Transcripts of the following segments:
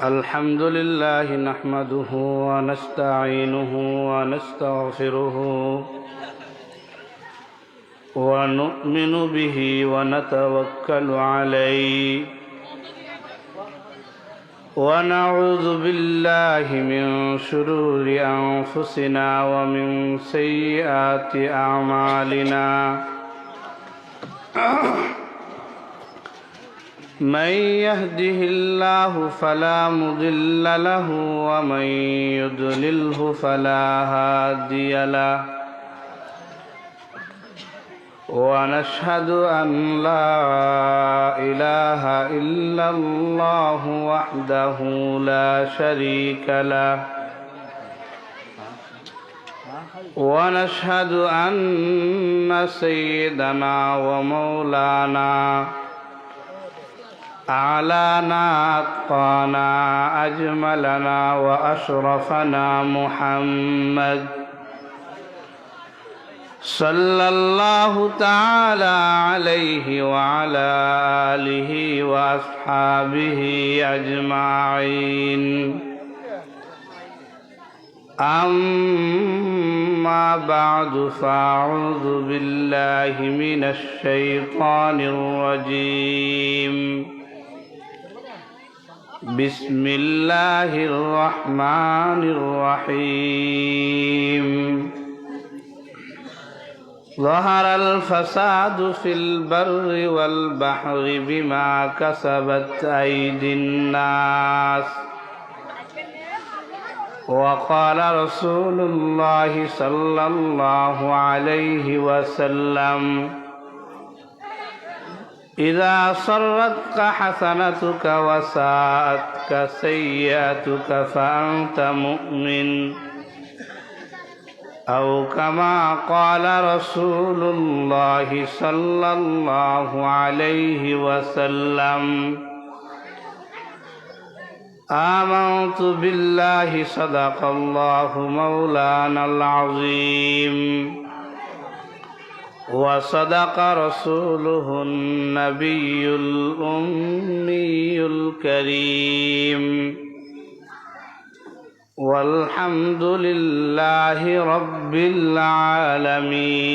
الحمد لله نحمده ونستعينه ونستغفره ونؤمن به ونتوكل عليه ونعوذ بالله من شرور أنفسنا ومن سيئات أعمالنا من يهده الله فلا مضل له ومن يضلله فلا هادي له ونشهد أن لا إله إلا الله وحده لا شريك له ونشهد أن سيدنا ومولانا أعلانا أتقانا أجملنا وأشرفنا محمد صلى الله تعالى عليه وعلى آله وأصحابه أجمعين أما بعد فأعوذ بالله من الشيطان الرجيم بسم الله الرحمن الرحيم ظهر الفساد في البر والبحر بما كسبت أيدي الناس وقال رسول الله صلى الله عليه وسلم إذا سرتك حسنتك وساءتك سيئتك فأنت مؤمن أو كما قال رسول الله صلى الله عليه وسلم آمنت بالله صدق الله مولانا العظيم وصدق رسوله النبي الأمي الكريم والحمد لله رب العالمين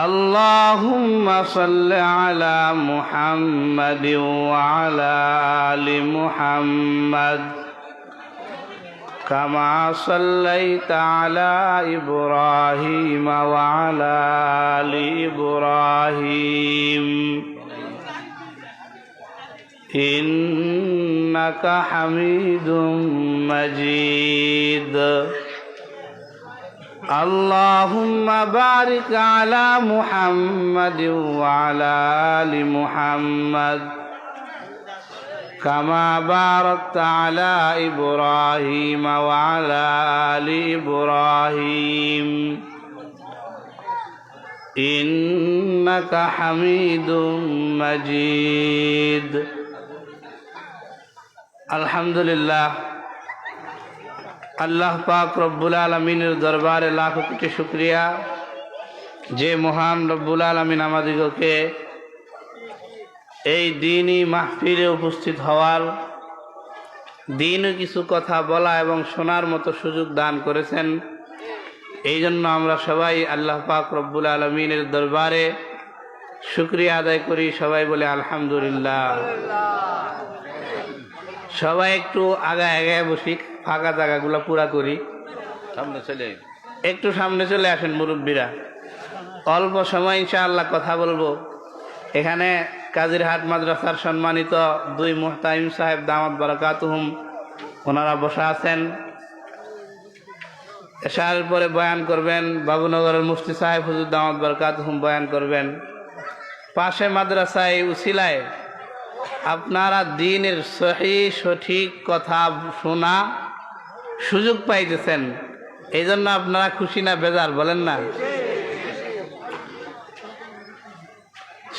اللهم صل على محمد وعلى آل محمد كما صليت على إبراهيم وعلى آل إبراهيم إنك حميد مجيد اللهم بارك على محمد وعلى آل محمد كما باركت على إبراهيم وعلى آل إبراهيم إنك حميد مجيد الحمد لله আল্লাহ পাক রব্বুল আলমিনের দরবারে লাখ কোটি শুকরিয়া যে মহান রব্বুল আলমিন আমাদিগকে এই দিনই মাহফিলে উপস্থিত হওয়ার দিনও কিছু কথা বলা এবং শোনার মতো সুযোগ দান করেছেন। এই জন্য আমরা সবাই আল্লাহ পাক রব্বুল আলমিনের দরবারে শুকরিয়া আদায় করি। সবাই বলে আলহামদুলিল্লাহ। সবাই একটু আগায় আগায় বসি, ফাঁকা জায়গাগুলো পুরা করি। একটু সামনে চলে আসেন মুরব্বীরা, অল্প সময় ইনশাআল্লাহ কথা বলবো। এখানে কাজিরহাট মাদ্রাসার সম্মানিত দুই মুহতামিম সাহেব দামাত বারাকাতুহুম ওনারা বসা আছেন। এশারের পরে বয়ান করবেন বাবুনগরের মুফতি সাহেব হুজুর দামাত বারাকাতুহুম বয়ান করবেন। পাশে মাদ্রাসায় উসিলায় আপনারা দ্বীনের সঠিক কথা শোনা সুযোগ পাইতেছেন, এই জন্য আপনারা খুশি না বেজার বলেন না?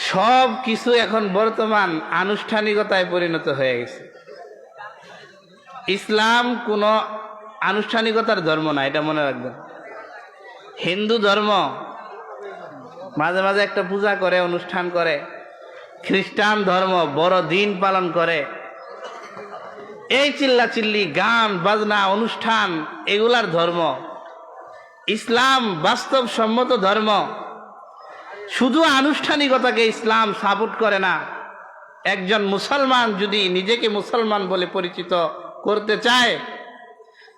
সব কিছু এখন বর্তমান আনুষ্ঠানিকতায় পরিণত হয়ে গেছে। ইসলাম কোনো আনুষ্ঠানিকতার ধর্ম না, এটা মনে রাখবেন। হিন্দু ধর্ম মাঝে মাঝে একটা পূজা করে, অনুষ্ঠান করে, খ্রিস্টান ধর্ম বড় দিন পালন করে। এই চিল্লাচিল্লি, গান বাজনা, অনুষ্ঠান এগুলার ধর্ম। ইসলাম বাস্তবসম্মত ধর্ম। শুধু আনুষ্ঠানিকতাকে ইসলাম সাপোর্ট করে না। একজন মুসলমান যদি নিজেকে মুসলমান বলে পরিচিত করতে চায়,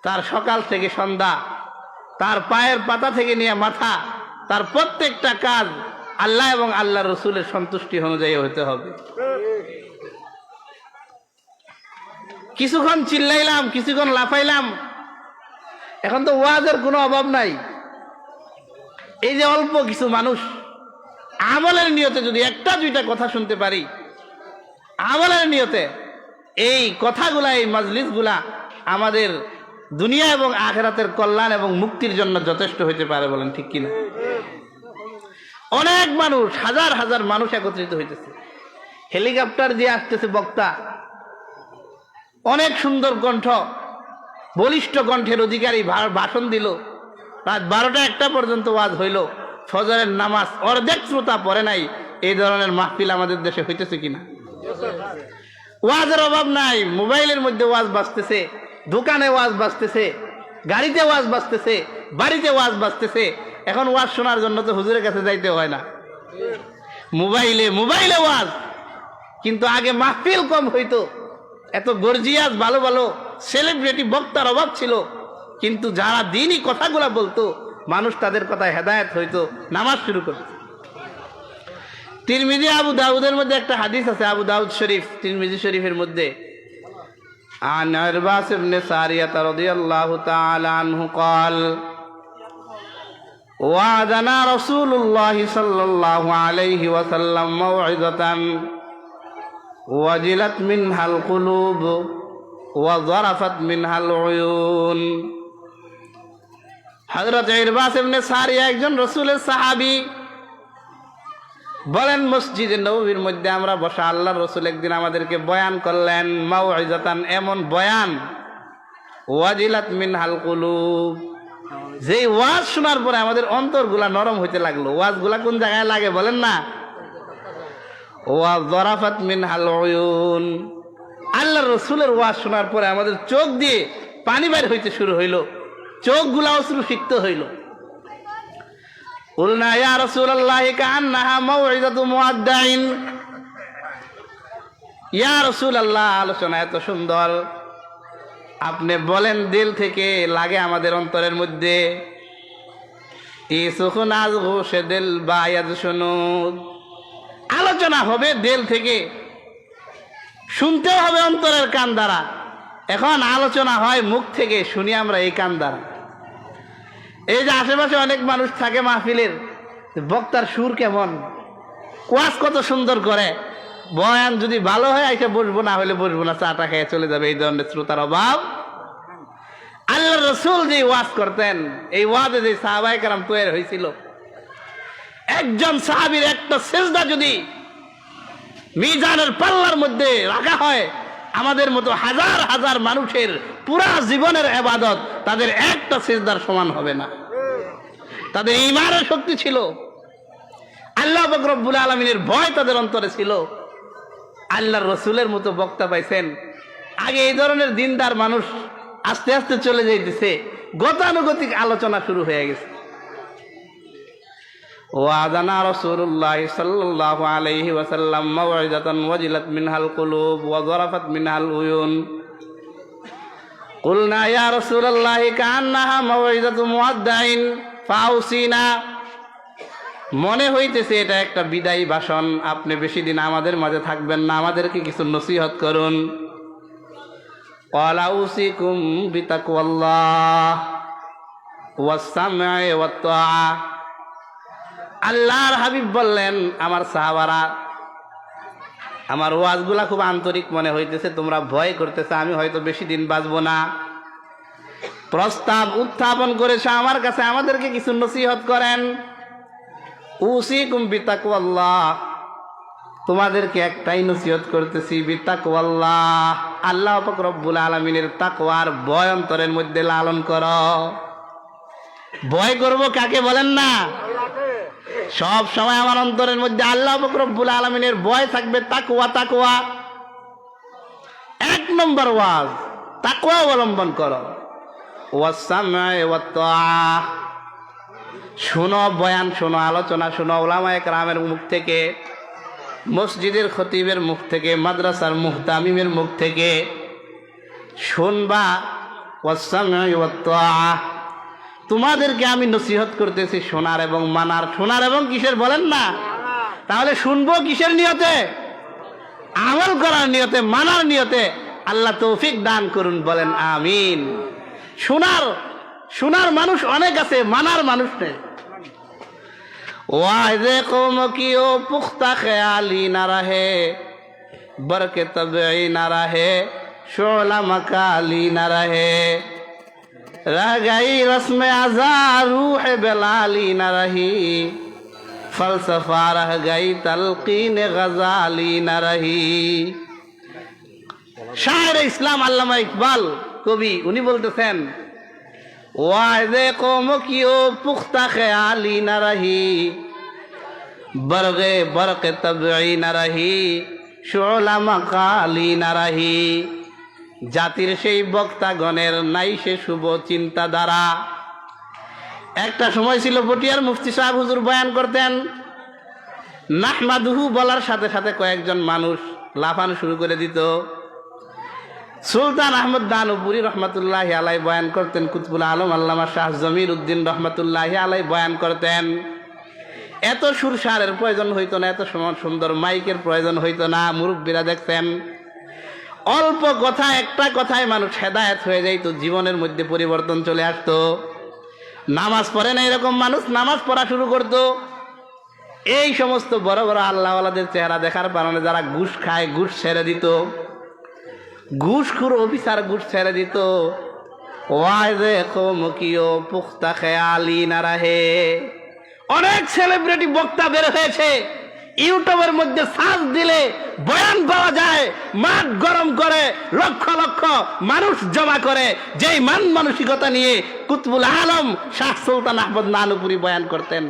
তার সকাল থেকে সন্ধ্যা, তার পায়ের পাতা থেকে নিয়ে মাথা, তার প্রত্যেকটা কাজ আল্লাহ এবং আল্লাহ রসুলের সন্তুষ্টি অনুযায়ী হতে হবে। কিছুক্ষণ চিল্লাইলাম, কিছুক্ষণ লাফাইলাম, এখন তো ওয়াজের কোনো অভাব নাই। এই যে অল্প কিছু মানুষ আমলের নিয়তে যদি একটা দুইটা কথা শুনতে পারি, আমলের নিয়তে, এই কথাগুলা, এই মাজলিসগুলা আমাদের দুনিয়া এবং আখিরাতের কল্যাণ এবং মুক্তির জন্য যথেষ্ট হইতে পারে। বলেন ঠিক কিনা? অনেক মানুষ, হাজার হাজার মানুষ একত্রিত হইতেছে। হেলিকপ্টার দিয়ে আসতেছে বক্তা, অনেক সুন্দর কণ্ঠ, বলিষ্ঠ কণ্ঠের অধিকারী ভাষণ দিল। রাত 12টা-1টা পর্যন্ত ওয়াজ হইল। ফজরের নামাজ অর্ধেক শ্রোতা পড়ে নাই। এই ধরনের মাহফিল আমাদের দেশে হইতেছে কিনা? ওয়াজের অভাব নাই। মোবাইলের মধ্যে ওয়াজ বাজতেছে, দোকানে ওয়াজ বাজতেছে, গাড়িতে ওয়াজ বাজতেছে, বাড়িতে ওয়াজ বাজতেছে। এখন ওয়াজ শোনার জন্য তো হুজুরের কাছে যাইতে হয় না, মোবাইলে মোবাইলে ওয়াজ। কিন্তু আগে মাহফিল কম হইতো, এত গর্জিয়াস ভালো ভালো সেলিব্রিটি বক্তার অভাব ছিল, কিন্তু যারা দিনই কথাগুলা বলতো মানুষ তাদের কথায় হেদায়েত হইতো, নামাজ শুরু করত। তিরমিজি আবু দাউদের মধ্যে একটা হাদিস আছে, আবু দাউদ শরীফ, তিরমিজি শরীফের মধ্যে, عن عرباس بن سارية رضي الله تعالى عنه قال وعدنا رسول الله صلى الله عليه وسلم موعظة وجلت منها القلوب وظرفت منها العيون। হযরত ইরবাস ইবনে সারিয়া একজন রাসূলের সাহাবী বলেন, মসজিদে নববীর মধ্যে আমরা বসা, আল্লাহর রাসূল একদিন আমাদেরকে বয়ান করলেন, মাউইজাতান, এমন বয়ান, ওয়াজিলাত মিনহাল কুলুব, যেই ওয়াজ শোনার পরে আমাদের অন্তরগুলা নরম হইতে লাগলো। ওয়াজগুলা কোন জায়গায় লাগে বলেন না? ওয়া যারাফাত মিনহাল উয়ুন, আল্লাহর রাসূলের ওয়াজ শোনার পরে আমাদের চোখ দিয়ে পানি বের হইতে শুরু হইল, চোখগুলা অশ্রুসিক্ত হইল। কুলনা ইয়া রাসূলুল্লাহ কান্নাহা মাউইজাতু মুআদ্দাইন, ইয়া রাসূলুল্লাহ, আলোচনা এত সুন্দর, আপনি বলেন দিল থেকে, লাগে আমাদের অন্তরের মধ্যে। দিল বায়াজ শুনুন, আলোচনা হবে দিল থেকে, শুনতেও হবে অন্তরের কান দ্বারা। এখন আলোচনা হয় মুখ থেকে, শুনি আমরা এই কান দ্বারা। এই যে আশেপাশে অনেক মানুষ থাকে মাহফিলের, বক্তার সুর কেমন, ওয়াজ কত সুন্দর করে, বয়ান যদি ভালো হয় আইসা বসবো, না হলে বসবো না, চাটা খেয়ে চলে যাবে, এই ধরনের শ্রোতার অভাব। আল্লাহর রাসূল যে ওয়াজ করতেন, এই ওয়াজে যে সাহাবায়ে কেরাম তৈরি হয়েছিল, একজন সাহাবীর একটা সিজদা যদি মিজানের পাল্লার মধ্যে রাখা হয়, আমাদের মতো হাজার হাজার মানুষের পুরা জীবনের ইবাদত তাদের একটা সিজদার সমান হবে না। তাদের ঈমানের শক্তি ছিল, আল্লাহ পাক রব্বুল আলামিনের ভয় তাদের অন্তরে ছিল। আল্লাহর রাসূলের মতো বক্তা পাইছেন। আগে এই ধরনের দিনদার মানুষ আস্তে আস্তে চলে যাইতেছে, গতানুগতিক আলোচনা শুরু হয়ে গেছে। ওয়াদানা রাসূলুল্লাহ সাল্লাল্লাহু আলাইহি ওয়াসাল্লাম মাউইজাতান ওয়াজিলাত মিনহাল কুলুব ওয়া যারাফাত মিনহাল উয়ুন। কুলনা ইয়া রাসূলুল্লাহ কান্নাহা মাউইজাতু মুআদ্দাইন ফাউসিনা, মনে হইতেছে এটা একটা বিদায়ী ভাষণ, আপনি বেশি দিন আমাদের মাঝে থাকবেন না, আমাদেরকে কিছু নসিহত করুন। ক্বালা উসিকুম বিতাকওয়াল্লাহ ওয়াস সামঈ ওয়াত তাআ। আল্লাহর হাবিব বললেন, আমার সাহাবারা, আমার ওয়াজগুলা খুব আন্তরিক মনে হইতেছে, তোমরা ভয় করতেছে আমি হয়তো বেশি দিন বাঁচবো না। প্রস্তাব উত্থাপন করেছে আমার কাছে, আমাদেরকে কিছু নসিহত করেন। উসিকুম বিতাকওয়াল্লাহ, তোমাদেরকে একটাই নসিহত করতেছি, বিতাকওয়াল্লাহ, আল্লাহ পাক রব্বুল আলামিনের তাকওয়ার ভয় অন্তরের মধ্যে লালন করো। ভয় করব কাকে বলেন না? সব সময় আমার অন্তরের মধ্যে আল্লাহ পাক রব্বুল আলামিনের ভয় থাকবে। তাকওয়া, তাকওয়া 1 নম্বর ওয়াজ, তাকওয়া অবলম্বন করো। ওয়াসসামা'i ওয়াত-তাআ, শোনো বয়ান, শোনো আলোচনা, শোনো উলামায়ে কেরামের মুখ থেকে, মসজিদের খতিবের মুখ থেকে, মাদ্রাসার মুহতামিমের মুখ থেকে শুনবা। ওয়াসসামা'i ওয়াত-তাআ, তোমাদেরকে আমি নসিহত করতেছি শোনার এবং মানার। শোনার এবং কিসের বলেন না? তাহলে শুনবো কিসের নিয়তে? আমল করার নিয়তে, মানার নিয়তে। আল্লাহ তৌফিক দান করুন, বলেন আমিন। শোনার মানুষ অনেক আছে, মানার মানুষ নেই। ওয়াইদে কওম কিও পুখতা খেয়ালি না রাহে, বরকে তবঈ না রাহে, শোলা মকালি না রাহে, रह गई रस्म आज़ा रूह बेलाली न रही, फलसफा रह गई तलकीन गजाली न रही। शायर इस्लाम अल्लामा इकबाल कवि उनी बोलतेছেন, वादे कौम की ओ पुख्ता ख्याली न रही, बरगे बरक तबई न रही, शोला मकाली न रही। জাতির সেই বক্তাগণের নাই সে শুভ চিন্তাধারা। একটা সময় ছিল পটিয়ার মুফতি সাহেব হুজুর বয়ান করতেন, নাহমাদুহু বলার সাথে সাথে কয়েকজন মানুষ লাফানো শুরু করে দিত। সুলতান আহমদ দানুপুরি রহমতুল্লাহি আলাই বয়ান করতেন, কুতুবুল আলম আল্লামা শাহ জমির উদ্দিন রহমতুল্লাহি আলাই বয়ান করতেন। এত সুরসারের প্রয়োজন হইতো না, এত সুন্দর মাইকের প্রয়োজন হইতো না। মুরব্বীরা দেখতেন অল্প কথা, একটা কথায় মানুষ হেদায়েত হয়ে যাইতো, জীবনের মধ্যে পরিবর্তন চলে আসতো। নামাজ পড়ে না এরকম মানুষ নামাজ পড়া শুরু করতো। এই সমস্ত বড় বড় আল্লাহওয়ালাদের চেহারা দেখার কারণে যারা ঘুষ খায়, ঘুষ ছেড়ে দিত, ঘুষখোর অফিসার ঘুষ ছেড়ে দিত। ওয়াইদে কওম কিও পুখতা খেয়ালি না রাহে। অনেক সেলিব্রিটি বক্তা বের হয়েছে, ইউটিউবের মধ্যে সার্চ দিলে বয়ান পাওয়া যায়, মাঠ গরম করে লক্ষ লক্ষ মানুষ জমা করে। যেই মান মানসিকতা নিয়ে কুতুবুল আলম শাহ সুলতান আহমদ নানুপুরি বয়ান করতেন,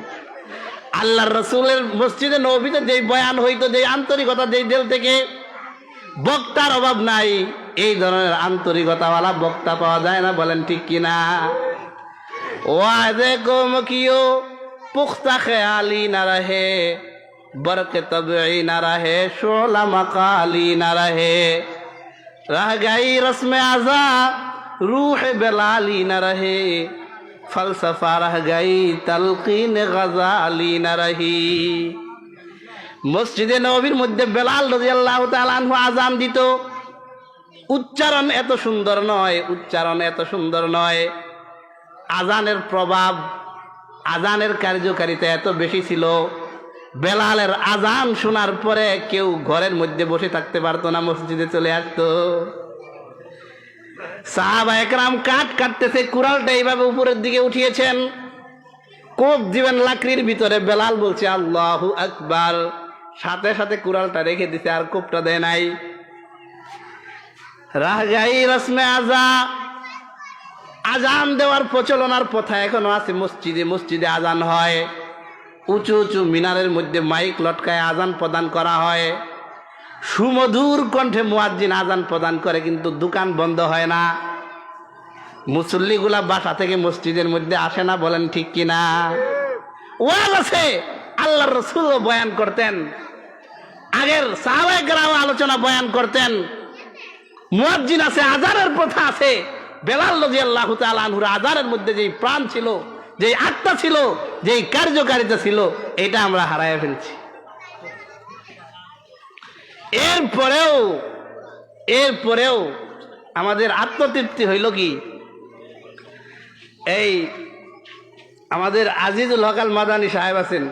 আল্লাহর রসুলের মসজিদে নববীতে যেই বয়ান হইতো, যেই আন্তরিকতা, যেই দিল থেকে, বক্তার অভাব নাই। এই ধরনের আন্তরিকতাওয়ালা বক্তা পাওয়া যায় না, বলেন ঠিক কিনা? ওয়াদে কওম কিও পুখতা খেয়ালি না রহে, बरक तबई न रहे, शोला मकाली न रहे, रह गई रस्म आज़ा रूह बेलाली न रहे, फलसफा रह गई तलकीन गजाली न रही। মসজিদে নববীর মধ্যে বেলাল রাদিয়াল্লাহু তাআলা আনহু আযান দিত। উচ্চারণ এত সুন্দর নয়, উচ্চারণ এত সুন্দর নয়। আযানের প্রভাব, আযানের কার্যকারিতা এত বেশি ছিল, বেলালের আজান শোনার পরে কেউ ঘরের মধ্যে বসে থাকতে পারতো না, মসজিদে চলে আসতো। সাহাবা একরাম কাঠ কাটতেছে, কুড়ালটা এইভাবে উপরের দিকে উঠিয়েছেন, কোপ দিবেন লাকড়ির ভিতরে। বেলাল বলছে আল্লাহু আকবার, সাথে সাথে কুড়ালটা রেখে দিছে, আর কোপটা দেয় নাই। রাহ গাই রসমে আজা, আজান দেওয়ার প্রচলন আর প্রথা এখনো আছে। মসজিদে মসজিদে আজান হয়, উঁচু উঁচু মিনারের মধ্যে মাইক লটকায় আজান প্রদান করা হয়। সুমধুর কণ্ঠে মুয়াজ্জিন আজান প্রদান করে, কিন্তু দোকান বন্ধ হয় না। মুসল্লিগুলা বাসা থেকে মসজিদের মধ্যে আসে না, বলেন ঠিক কিনা? ওয়াজ আছে, আল্লাহর রাসূল বয়ান করতেন, আগের সাহাবায়ে কেরাম আলোচনা বয়ান করতেন। মুয়াজ্জিন আছে, আজানের প্রথা আছে। বেলাল রাদিয়াল্লাহু তাআলা আনহুর আজানের মধ্যে যেই প্রাণ ছিল, যেই আত্মা ছিল, যেই কার্যকারিতা ছিল, এটা আমরা হারায় ফেলছি। এরপরেও আমাদের আত্মতৃপ্তি হইল কি? এই আমাদের আজিজুল হক আল মাদানী সাহেব আছেন,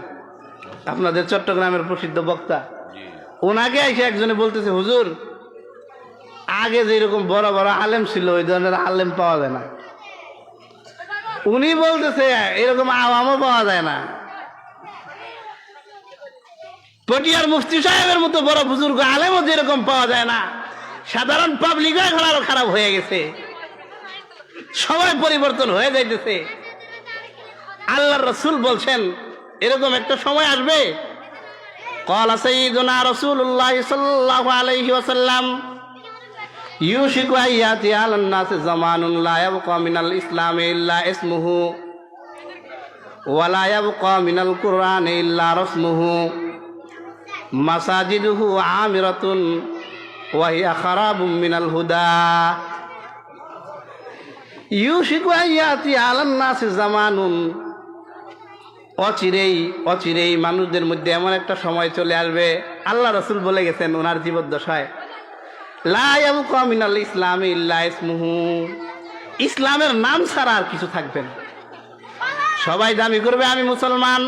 আপনাদের চট্টগ্রামের প্রসিদ্ধ বক্তা। ওনাকে এসে একজনে বলতেছে, হুজুর আগে যেরকম বড় বড় আলেম ছিল ওই ধরনের আলেম পাওয়া যায় না। উনি বলতেছে এরকম আওয়ামও পাওয়া যায় না। পটিয়ার মুফতি সাহেবের মতো বড় বুজুর্গ আলেমও যেরকম পাওয়া যায় না, সাধারণ পাবলিক এখন আরো খারাপ হয়ে গেছে। সবাই পরিবর্তন হয়ে যাইতেছে। আল্লাহর রাসূল বলছেন, এরকম একটা সময় আসবে। ক্বালা সাইয়্যিদুনা রাসূলুল্লাহ সাল্লাল্লাহু আলাইহি ওয়াসাল্লাম ইউশিকু আইয়াতি আলান নাসি জামানুন লা ইয়াবকা মিনাল ইসলামি ইল্লা ইসমুহু ওয়া লা ইয়াবকা মিনাল কুরআনি ইল্লা রাসমুহু মাসাজিদুহু আমিরাতুন ওয়া হিয়া খারাবুম মিনাল হুদা। ইউশিকু আইয়াতি আলান নাসি জামানুন, অচিরেই মানুষদের মধ্যে এমন একটা সময় চলে আসবে, আল্লাহ রাসূল বলে গেছেন ওনার জীবদ্দশায়, লা ইয়াবকা মিনাল ইসলামি ইল্লা ইসমুহু, ইসলামের নাম ছাড়া আর কিছু থাকবে না। সবাই দাবি করবে আমি মুসলমান,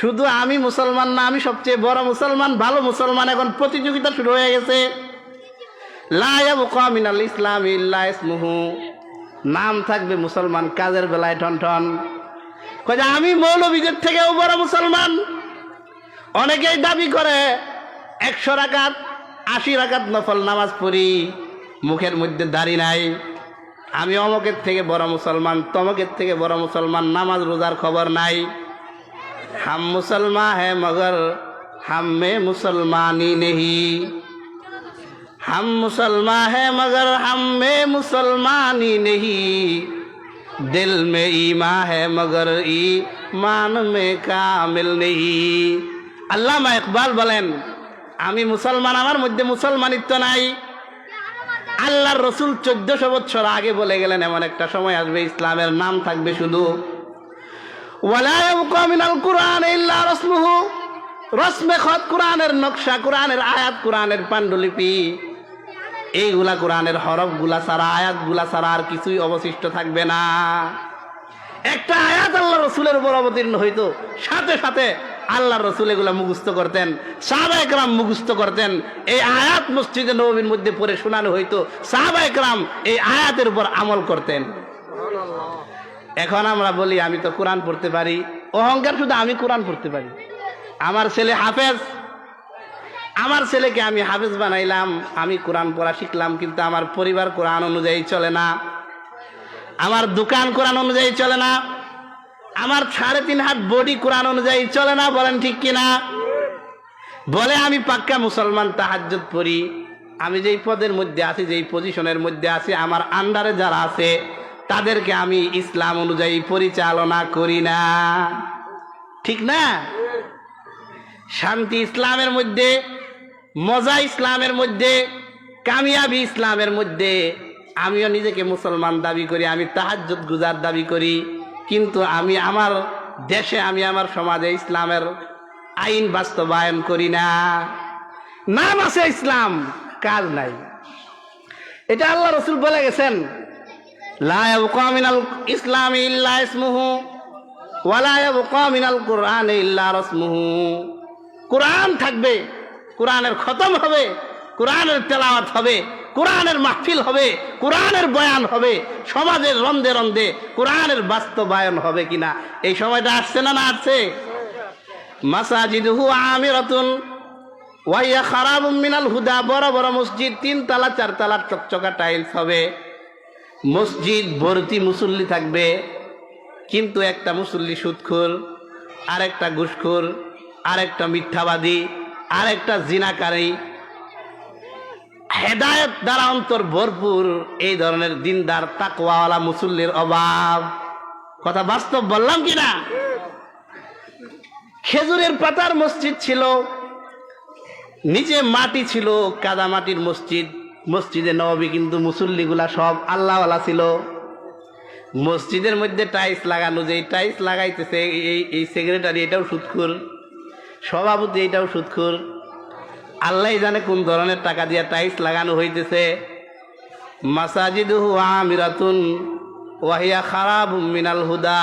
শুধু আমি মুসলমান না, আমি সবচেয়ে বড় মুসলমান, ভালো মুসলমান। এখন প্রতিযোগিতা শুরু হয়ে গেছে। লা ইয়াবকা মিনাল ইসলামি ইল্লা ইসমুহু, নাম থাকবে মুসলমান, কাজের বেলায় ঠন কয়ে আমি মৌলবীদের থেকেও বড় মুসলমান। অনেকেই দাবি করে 100 রাকাত 80 রাকাত নফল নামাজ পড়ি, মুখের মধ্যে দাড়ি নাই, আমি অমকের থেকে বড় মুসলমান, তমকের থেকে বড় মুসলমান, নামাজ রোজার খবর নাই। হাম মুসলমান হ্যাঁ মগর হাম মে মুসলমানি নেহি, हम मुसलमान है मगर हम में मुसलमानी नहीं, दिल में ईमान है मगर ईमान में कामिल नहीं। আল্লামা ইকবাল বলেন আমি মুসলমান, আমার মধ্যে মুসলমানিত্ব নাই। আল্লাহর রসুল 1400 বছর আগে বলে গেলেন এমন একটা সময় আসবে ইসলামের নাম থাকবে শুধু। ওয়ালা ইয়াবকা মিনাল কুরআন ইল্লা রাসমুহু, রসমে খত, কোরআনের নকশা, কোরআনের আয়াত, কোরআনের পাণ্ডুলিপি, এইগুলা কোরআনের হরফগুলা ছাড়া, আয়াতগুলা ছাড়া আর কিছুই অবশিষ্ট থাকবে না। একটা আয়াত আল্লাহ রসুলের উপর অবতীর্ণ হইতো, সাথে সাথে আল্লাহ রসুল এগুলা মুখস্থ করতেন, সাহাবায়ে কেরাম মুখস্থ করতেন। এই আয়াত মসজিদে নববীর মধ্যে পড়ে শোনানো হইতো, সাহাবায়ে কেরাম এই আয়াতের উপর আমল করতেন। এখন আমরা বলি আমি তো কোরআন পড়তে পারি, অহংকার শুধু আমি কোরআন পড়তে পারি, আমার ছেলে হাফেজ, আমার ছেলেকে আমি হাফেজ বানাইলাম, আমি কোরআন পড়া শিখলাম, কিন্তু আমার পরিবার কোরআন অনুযায়ী চলে না, আমার দোকান কোরআন অনুযায়ী চলে না, আমার 3.5 হাত বডি কোরআন অনুযায়ী চলে না। বলেন ঠিক কিনা? বলে আমি পাক্কা মুসলমান, তাহাজ্জুদ পড়ি, আমি যেই পদের মধ্যে আছি, যেই পজিশনের মধ্যে আছি, আমার আন্ডারে যারা আছে তাদেরকে আমি ইসলাম অনুযায়ী পরিচালনা করি না। ঠিক না? শান্তি ইসলামের মধ্যে, মজা ইসলামের মধ্যে, কামিয়াবি ইসলামের মধ্যে। আমিও নিজেকে মুসলমান দাবি করি, আমি তাহাজ্জুদ গুজার দাবি করি, কিন্তু আমি আমার দেশে, আমি আমার সমাজে ইসলামের আইন বাস্তবায়ন করি না। নাম আছে ইসলাম, কাজ নাই। এটা আল্লাহ রসুল বলে গেছেন, লা ইয়াবকা মিনাল ইসলামি ইল্লা ইসমুহু ওয়া লা ইয়াবকা মিনাল কুরআনি ইল্লা রাসমুহু। কোরআন থাকবে, কোরআনের খতম হবে, কোরআনের তেলাওয়াত হবে, কোরআনের মাহফিল হবে, কোরআনের বয়ান হবে, সমাজের রন্ধে রন্ধে কোরআনের বাস্তবায়ন হবে কিনা এই সময়টা আসছে না? না আসছে? মাসাজিদুহু আমিরাতুন ওয়া হিয়া খারাবুম মিনাল হুদা, বড় বড় মসজিদ, 3 তলা 4 তলা চকচকা টাইলস হবে, মসজিদ ভর্তি মুসল্লি থাকবে, কিন্তু একটা মুসল্লি সুদখোর, আরেকটা ঘুষখোর, আরেকটা মিথ্যাবাদী, আরেকটা জিনাকারী, হেদায়েত দ্বারা অন্তর ভরপুর, এই ধরনের দিনদার তাকওয়াওয়ালা মুসল্লির অভাব। কথা বাস্তব বললাম কিনা? খেজুরের পাতার মসজিদ ছিল, নিচে মাটি ছিল, কাদা মাটির মসজিদ, মসজিদে নববী, কিন্তু মুসল্লিগুলা সব আল্লাহওয়ালা ছিল। মসজিদের মধ্যে টাইলস লাগানো, যে টাইলস লাগাইতেছে এই সেক্রেটারি, এটাও সুদখোর, সভাপতি এটাও সুদখোর, আল্লাহ জানে কোন ধরনের টাকা দিয়ে টাইলস লাগানো হইতেছে। মাসাজিদুহু আমিরাতুন ওয়া হিয়া খারাবুম মিনাল হুদা।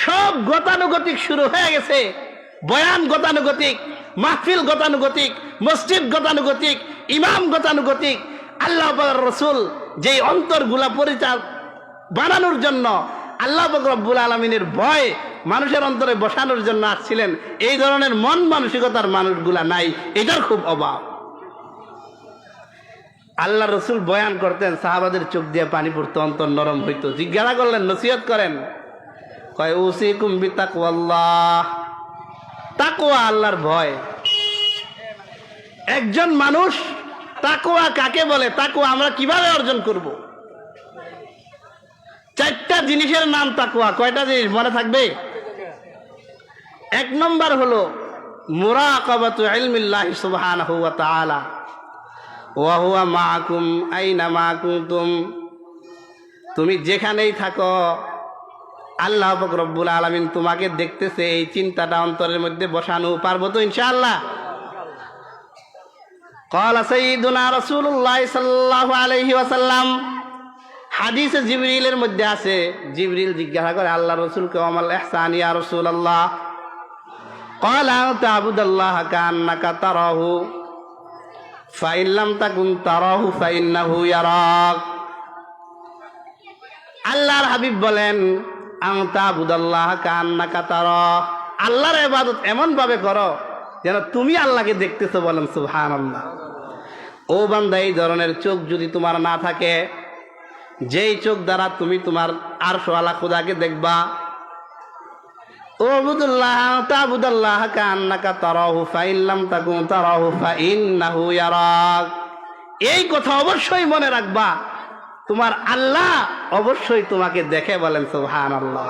সব গতানুগতিক শুরু হয়ে গেছে, বয়ান গতানুগতিক, মাহফিল গতানুগতিক, মসজিদ গতানুগতিক, ইমাম গতানুগতিক। আল্লাহ রসুল যেই অন্তরগুলা বানানোর জন্য, আল্লাহ রব্বুল আলামিনের ভয় মানুষের অন্তরে বসানোর জন্য আসছিলেন, এই ধরনের মন মানসিকতার মানুষগুলা নাই, এটার খুব অভাব। আল্লাহ রসুল বয়ান করতেন, সাহাবাদের চোখ দিয়ে পানি পড়তো, অন্তর নরম হইতো। জিজ্ঞাসা করলেন, নসিহত করেন, কয় উসিকুম বিতাকওয়াল্লাহ, তাকওয়া আল্লাহর ভয়। একজন মানুষ তাকওয়া কাকে বলে, তাকওয়া আমরা কিভাবে অর্জন করব? চারটা জিনিসের নাম তাকওয়া। কয়টা জিনিস মনে থাকবে? এক নম্বর হলো মুরাকাবাতু ইলমিল্লাহি সুবহানাহু ওয়া তাআলা ওয়া হুয়া মাআকুম আইনা মা কুনতুম। তুমি যেখানেই থাকো আল্লাহ পাক রব্বুল আলামিন তোমাকে দেখতেছে, এই চিন্তাটা অন্তরের মধ্যে বসানো পারবো তো ইনশাআল্লাহ? ক্বালা সাইয়্যিদুনা রাসূলুল্লাহ সাল্লাল্লাহু আলাইহি ওয়াসাল্লাম, হাদিসে জিবরিলের মধ্যে আছে, জিবরিল জিজ্ঞাসা করে আল্লাহ রাসূলকে, আমাল ইহসান ইয়া রাসূলুল্লাহ? ক্বালা তা'বুদাল্লাহা কাআন্নাকা তারাহু ফাইন লাম তাকুন তারাহু ফাইন্নাহু ইয়ারাক। আল্লাহর হাবিব বলেন, তা'বুদাল্লাহা কাআন্নাকা তারাহ, আল্লাহর ইবাদত এমন ভাবে করো যেন তুমি আল্লাহকে দেখতেছো। বলেন সুবহানাল্লাহ। ও বান্দা, এই ধরনের চোখ যদি তোমার না থাকে, যেই চোখ দ্বারা তুমি তোমার আরশওয়ালা খোদাকে দেখবা, তা'বুদাল্লাহা কাআন্নাকা তারাহু ফাইন লাম তাকুন তারাহু ফাইন্নাহু ইয়ারাক। এই কথা অবশ্যই মনে রাখবা, তোমার আল্লাহ অবশ্যই তোমাকে দেখে। বলেন সুবহানাল্লাহ।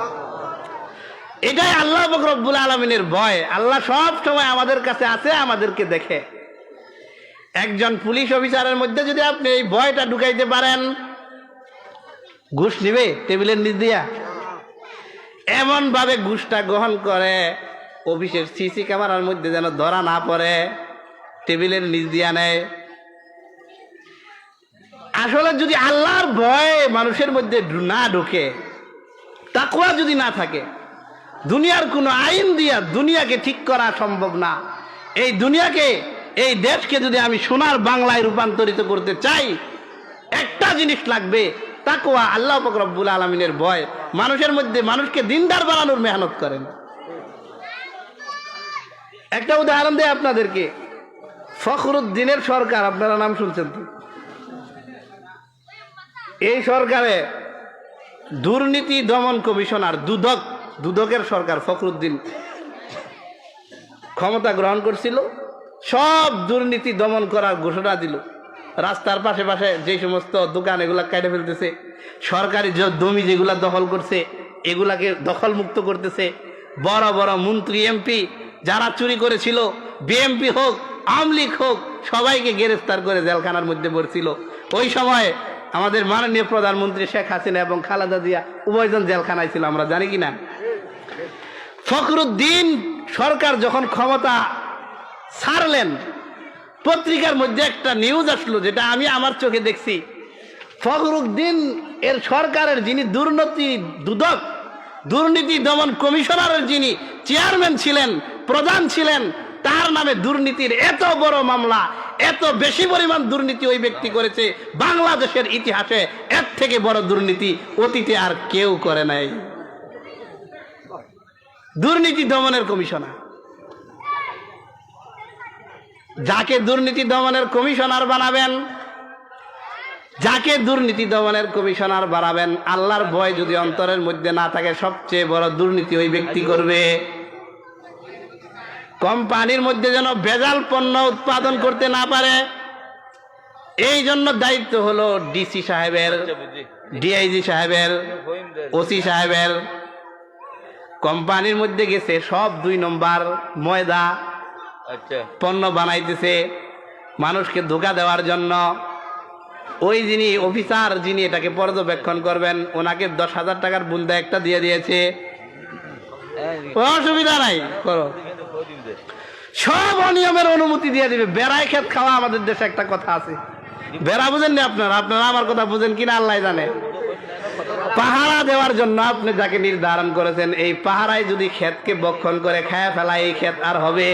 এটাই আল্লাহ পাক রব্বুল আলামিনের ভয়। আল্লাহ সব সময় আমাদের কাছে আছে, আমাদেরকে দেখে। একজন পুলিশ অফিসারের মধ্যে যদি আপনি এই ভয়টা ঢুকাইতে পারেন, ঘুষ নিবে টেবিলের নিচ দিয়া, এমন ভাবে ঘুষটা গ্রহণ করে অফিসের সিসি ক্যামেরার মধ্যে যেন ধরা না পড়ে, টেবিলের নিচ দিয়া নেয়। আসলে যদি আল্লাহর ভয় মানুষের মধ্যে না ঢুকে, তাকওয়া যদি না থাকে, দুনিয়ার কোনো আইন দিয়া দুনিয়াকে ঠিক করা সম্ভব না। এই দুনিয়াকে, এই দেশকে যদি আমি সোনার বাংলায় রূপান্তরিত করতে চাই, একটা জিনিস লাগবে, তাকওয়া, আল্লাহ পাক রব্বুল আলামিনের ভয়। মানুষের মধ্যে মানুষকে দিনদার বানানোর মেহনত করেন। একটা উদাহরণ দেয় আপনাদেরকে, ফখরুদ্দিনের সরকার, আপনারা নাম শুনছেন তো? এই সরকারে দুর্নীতি দমন কমিশনার, দুদকের সরকার, ফখরুদ্দিন ক্ষমতা গ্রহণ করছিল, সব দুর্নীতি দমন করার ঘোষণা দিল। রাস্তার পাশে পাশে যে সমস্ত দোকান, এগুলা কেটে ফেলতেছে, সরকারি জমি যেগুলা দখল করছে এগুলাকে দখল মুক্ত করতেছে। বড় বড় মন্ত্রী, এমপি যারা চুরি করেছিল, বিএমপি হোক, আওয়ামী লীগ হোক, সবাইকে গ্রেফতার করে জেলখানার মধ্যে পড়ছিল। ওই সময় আমাদের মাননীয় প্রধানমন্ত্রী শেখ হাসিনা এবং খালেদা জিয়া উভয়জন জেলখানায় ছিল, আমরা জানি কিনা? ফখরুদ্দিন সরকার যখন ক্ষমতা ছাড়লেন, পত্রিকার মধ্যে একটা নিউজ আসলো, যেটা আমি আমার চোখে দেখছি। ফখরুদ্দিন এর সরকারের যিনি দুর্নীতি দমন কমিশনারের যিনি চেয়ারম্যান ছিলেন, প্রধান ছিলেন, তার নামে দুর্নীতির এত বড় মামলা, এত বেশি পরিমাণ দুর্নীতি ওই ব্যক্তি করেছে, বাংলাদেশের ইতিহাসে এর থেকে বড় দুর্নীতি অতীতে আর কেউ করে নাই। দুর্নীতি দমনের কমিশনার, যাকে দুর্নীতি দমনের কমিশনার বানাবেন, যাকে দুর্নীতি দমনের কমিশনার বানাবেন, আল্লাহর ভয় যদি অন্তরের মধ্যে না থাকে, সবচেয়ে বড় দুর্নীতি ওই ব্যক্তি করবে। কোম্পানির মধ্যে যেন ভেজাল পণ্য উৎপাদন করতে না পারে, এই জন্য দায়িত্ব হলো ডিসি সাহেবের, ডিআইজি সাহেবের, ওসি সাহেবের। কোম্পানির মধ্যে গেছে সব 2 নম্বর ময়দা পণ্য বানাইতেছে মানুষকে ধোঁকা দেওয়ার জন্য। ওই যিনি অফিসার, যিনি এটাকে পর্যবেক্ষণ করবেন, ওনাকে 10,000 টাকার বুন্দা একটা দিয়ে দিয়েছে। অসুবিধা নাই, করো, সব অনিয়মের অনুমতি দিয়ে দিবে। বেড়ায় খেত খাওয়া আমাদের দেশে একটা কথা আছে, বেড়া বুঝেন না আপনারা? আপনারা আমার কথা বুঝেন কিনা আল্লাহ জানে। পাহারা দেওয়ার জন্য আপনি যাকে নির্ধারণ করেছেন, এই পাহারায় যদি ক্ষেতকে বক্ষণ করে খায় ফেলা, এই ক্ষেত আর হবে?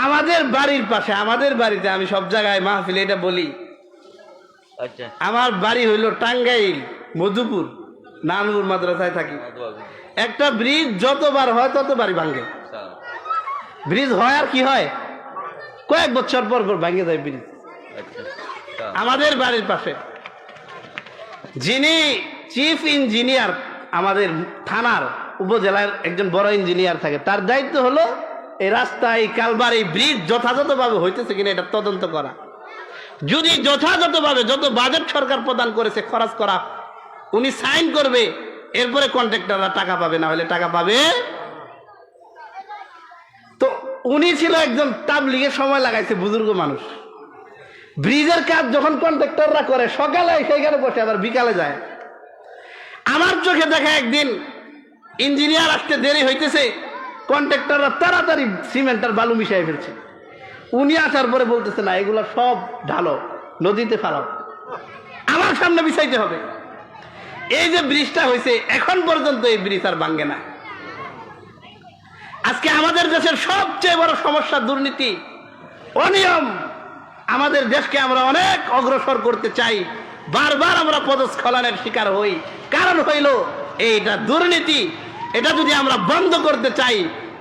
আমাদের বাড়ির পাশে, আমাদের বাড়িতে, আমি সব জায়গায় মাহফিলে এটা বলি, আমার বাড়ি হইল টাঙ্গাইল মধুপুর, নানুর মাদ্রাসায় থাকি। একটা ব্রিজ যতবার হয় ততবারই ভাঙ্গে। ব্রিজ হয় আর কি হয়, কয়েক বছর পর পর ভাঙ্গে যায় ব্রিজ। আমাদের বাড়ির পাশে যিনি চিফ ইঞ্জিনিয়ার আমাদের থানার উপজেলার একজন বড় ইঞ্জিনিয়ার থাকে, তার দায়িত্ব হলো এই রাস্তা, এই কালবার, এই ব্রিজ যথাযথভাবে হইতেছে কিনা এটা তদন্ত করা। যদি যথাযথভাবে যত বাজেট সরকার প্রদান করেছে খরচ করা উনি সাইন করবে, এরপরে কন্ট্রাক্টররা টাকা পাবে, না হলে টাকা পাবে। তো উনি ছিল একজন তাবলিগের সময় লাগাইছে, বুজুর্গ মানুষ। ব্রিজের কাজ যখন কন্ট্রাক্টররা করে সকালে সেইখানে বসে, আবার বিকালে যায়। আমার চোখে দেখা একদিন ইঞ্জিনিয়ার আসতে দেরি হইতেছে, কন্ট্রাক্টররা তাড়াতাড়ি সিমেন্ট আর বালু মিশাই ফেলছে। উনি আসার পরে বলতেছে না, এগুলো সব ঢালো, নদীতে ফেলাও, আমার সামনে বিছাইতে হবে। এই যে ব্রিজটা হয়েছে এখন পর্যন্ত এই ব্রিজ আর ভাঙ্গে না। আজকে আমাদের দেশের সবচেয়ে বড় সমস্যা দুর্নীতি, অনিয়ম। আমাদের দেশকে আমরা অনেক অগ্রসর করতে চাই, বারবার আমরা পদস্খলনের শিকার হই। কারণ হইল এইটা দুর্নীতি। এটা যদি আমরা বন্ধ করতে চাই,